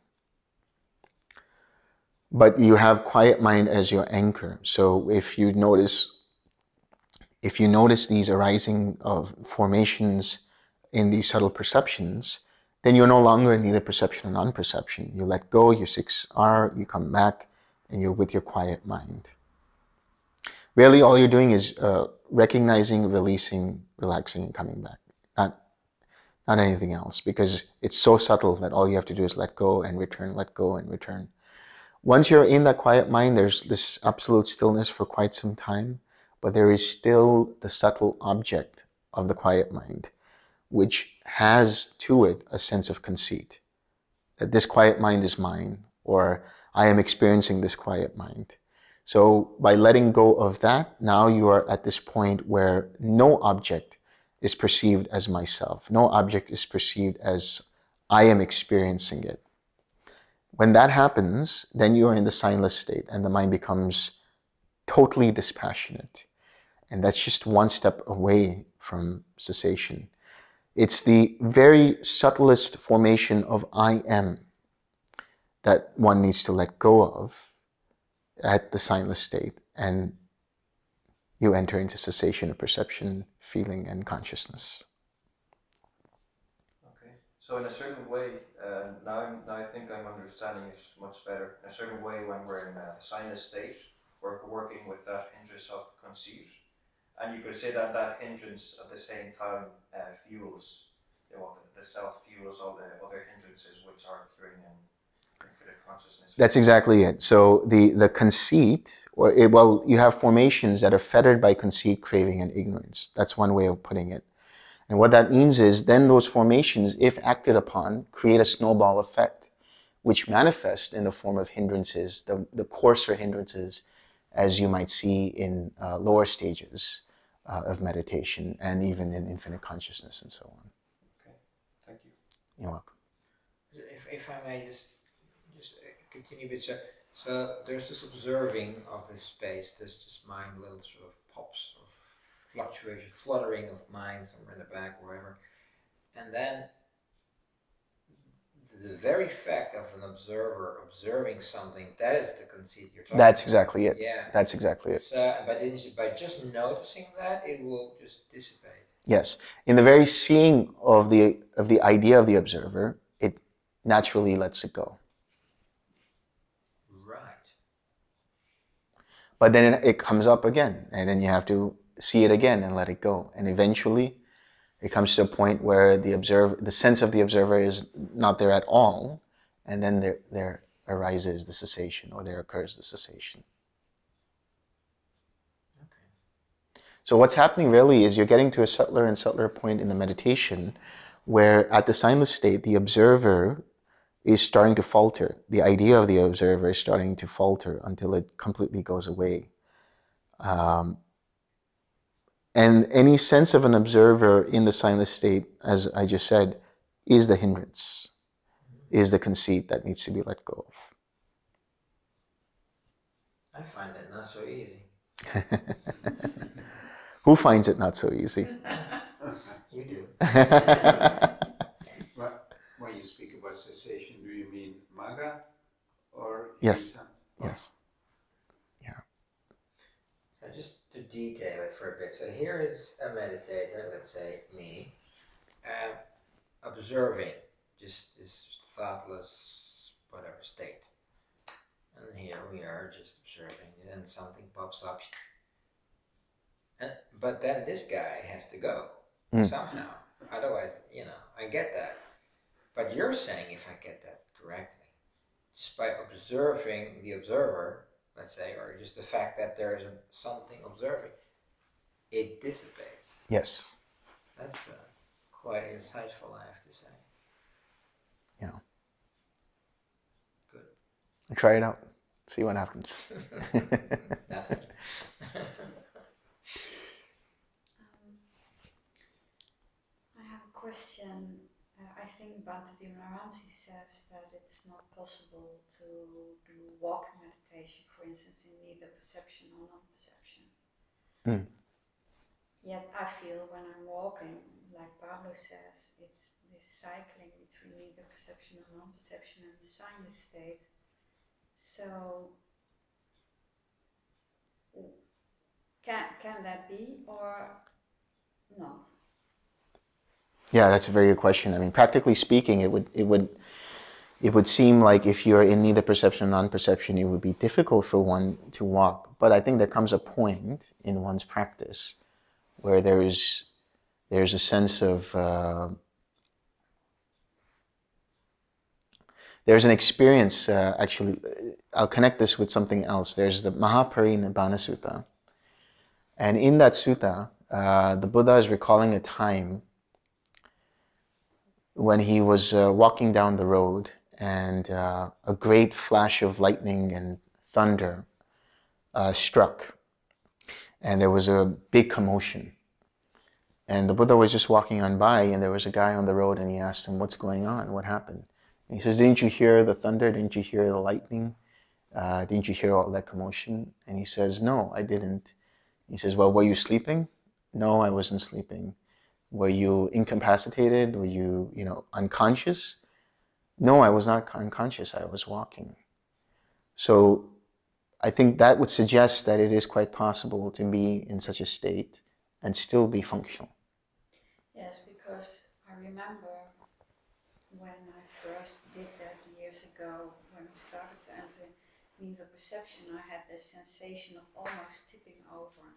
But you have quiet mind as your anchor. So if you notice these arising of formations in these subtle perceptions, then you're no longer in neither perception or non-perception. You let go, you 6R, you come back, and you're with your quiet mind. Really, all you're doing is recognizing, releasing, relaxing, and coming back. Not anything else, because it's so subtle that all you have to do is let go and return, let go and return. Once you're in that quiet mind, there's this absolute stillness for quite some time, but there is still the subtle object of the quiet mind, which has to it a sense of conceit, that this quiet mind is mine, or I am experiencing this quiet mind. So by letting go of that, now you are at this point where no object is perceived as myself. No object is perceived as I am experiencing it. When that happens, then you are in the signless state and the mind becomes totally dispassionate. And that's just one step away from cessation. It's the very subtlest formation of I am that one needs to let go of at the signless state, and you enter into cessation of perception, feeling, and consciousness. Okay. So in a certain way, now I think I'm understanding it much better. In a certain way, when we're in a signless state, we're working with that hindrance of conceit. And you could say that that hindrance at the same time fuels, the self fuels all the other hindrances which are occurring in infinite consciousness. That's exactly it. So the conceit, well, you have formations that are fettered by conceit, craving, and ignorance. That's one way of putting it. And what that means is then those formations, if acted upon, create a snowball effect, which manifest in the form of hindrances, the coarser hindrances, as you might see in lower stages of meditation and even in infinite consciousness and so on. Okay, thank you. You're welcome. If I may just continue a bit, so there's this observing of this space, there's this mind, little sort of pops of fluctuation, fluttering of mind somewhere in the back, wherever, and then the very fact of an observer observing something, that is the conceit you're talking about. That's exactly it. Yeah. That's exactly it. So, by just noticing that, it will just dissipate. Yes. In the very seeing of the idea of the observer, it naturally lets it go. Right. But then it comes up again, and then you have to see it again and let it go. And eventually, it comes to a point where the sense of the observer is not there at all, and then there arises the cessation, or there occurs the cessation. Okay. So what's happening really is you're getting to a subtler and subtler point in the meditation, where at the signless state, the observer is starting to falter. The idea of the observer is starting to falter until it completely goes away. And any sense of an observer in the signless state, as I just said, is the hindrance, is the conceit that needs to be let go of. I find that not so easy. Who finds it not so easy? You do. When you speak about cessation, do you mean magga or Yes. himsa? Yes. So just to detail it for a bit. So here is a meditator, let's say me, observing just this thoughtless whatever state. And here we are just observing it, and something pops up. But then this guy has to go somehow. Otherwise, I get that. But you're saying, if I get that correctly, just by observing the observer, let's say, or just the fact that there's something observing, it dissipates. Yes. That's quite insightful, I have to say. Yeah. Good. Try it out. See what happens. Nothing. I have a question. I think Bhante Vimaranti says that it's not possible to do walking meditation, for instance, in neither perception nor non-perception. Yet I feel when I'm walking, like Pablo says, it's this cycling between neither perception nor non-perception and the signless state. So, can that be or not? Yeah, that's a very good question. I mean, practically speaking, it would seem like if you're in neither perception or non-perception, it would be difficult for one to walk. But I think there comes a point in one's practice where there's a sense of there's an experience. Actually, I'll connect this with something else. There's the Mahapariনিbbana Sutta, and in that sutta, the Buddha is recalling a time when he was walking down the road, and a great flash of lightning and thunder struck, and there was a big commotion. And the Buddha was just walking on by, and there was a guy on the road, and he asked him, "What's going on? What happened?" And he says, "Didn't you hear the thunder? Didn't you hear the lightning? Didn't you hear all that commotion?" And he says, "No, I didn't." He says, "Well, were you sleeping?" "No, I wasn't sleeping." "Were you incapacitated? Were you, unconscious?" "No, I was not unconscious. I was walking." So I think that would suggest that it is quite possible to be in such a state and still be functional. Yes, because I remember when I first did that years ago, when I started to enter Neither-preception, I had this sensation of almost tipping over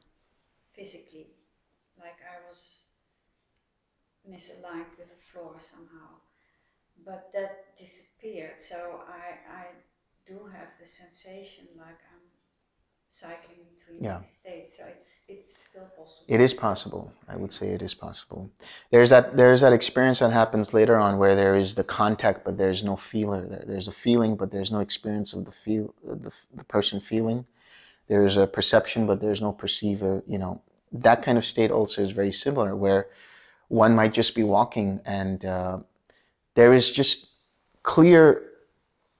physically, like I was misaligned with the floor somehow. But that disappeared, so I do have the sensation like I'm cycling between these states, so it's still possible. It is possible. I would say it is possible. There's that experience that happens later on where there is the contact, but there's no feeler. There's a feeling, but there's no experience of the person feeling. There's a perception, but there's no perceiver. That kind of state also is very similar, where one might just be walking and there is just clear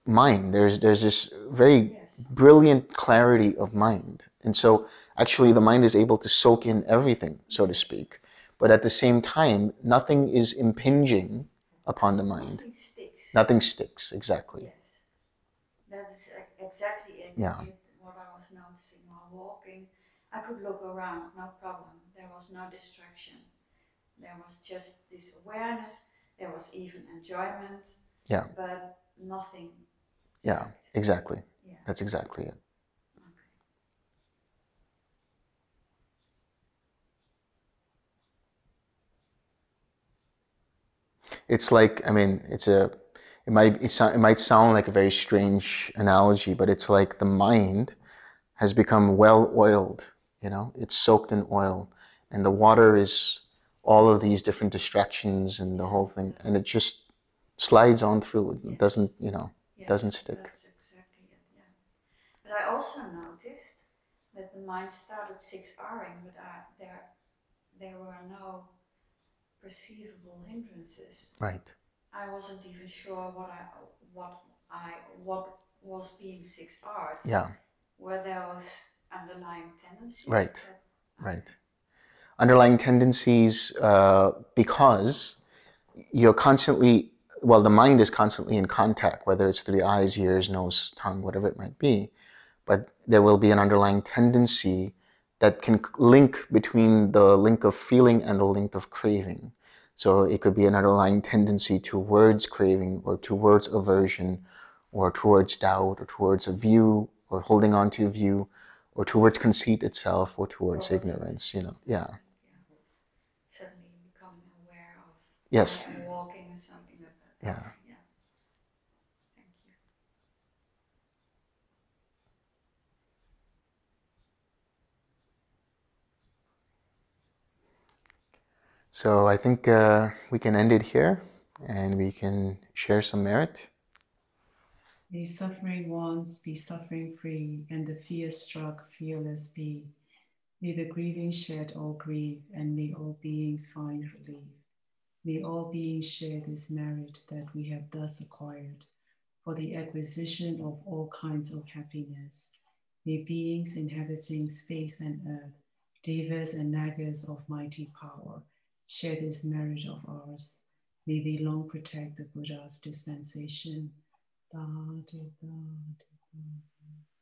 mind. There's this very brilliant clarity of mind. And so actually the mind is able to soak in everything, so to speak. But at the same time, nothing is impinging upon the mind. Nothing sticks. Nothing sticks, exactly. Yes. That is exactly it, what I was noticing while walking. I could look around, no problem. There was no distraction. There was just this awareness. There was even enjoyment. Yeah. But nothing. Yeah, exactly. Yeah. That's exactly it. Okay. It's like, it might sound like a very strange analogy, but it's like the mind has become well oiled, it's soaked in oil, and the water is all of these different distractions and the whole thing, and it just slides on through. It doesn't, doesn't stick. That's exactly it, yeah. But I also noticed that the mind started 6Ring, but there were no perceivable hindrances. Right. I wasn't even sure what was being 6R'd. Yeah. Were those underlying tendencies? Right. Right. Underlying tendencies, because you're constantly, the mind is constantly in contact, whether it's through the eyes, ears, nose, tongue, whatever it might be. But there will be an underlying tendency that can link between the link of feeling and the link of craving. So it could be an underlying tendency towards craving or towards aversion or towards doubt or towards a view or holding on to a view or towards conceit itself or towards ignorance, yeah. Suddenly becoming aware of Yes. walking or something like that. Yeah. Yeah. Thank you. So I think we can end it here and we can share some merit. May suffering ones be suffering free, and the fear-struck fearless be. May the grieving shed all grief, and may all beings find relief. May all beings share this merit that we have thus acquired for the acquisition of all kinds of happiness. May beings inhabiting space and earth, devas and nagas of mighty power, share this merit of ours. May they long protect the Buddha's dispensation. Da, da, da, da.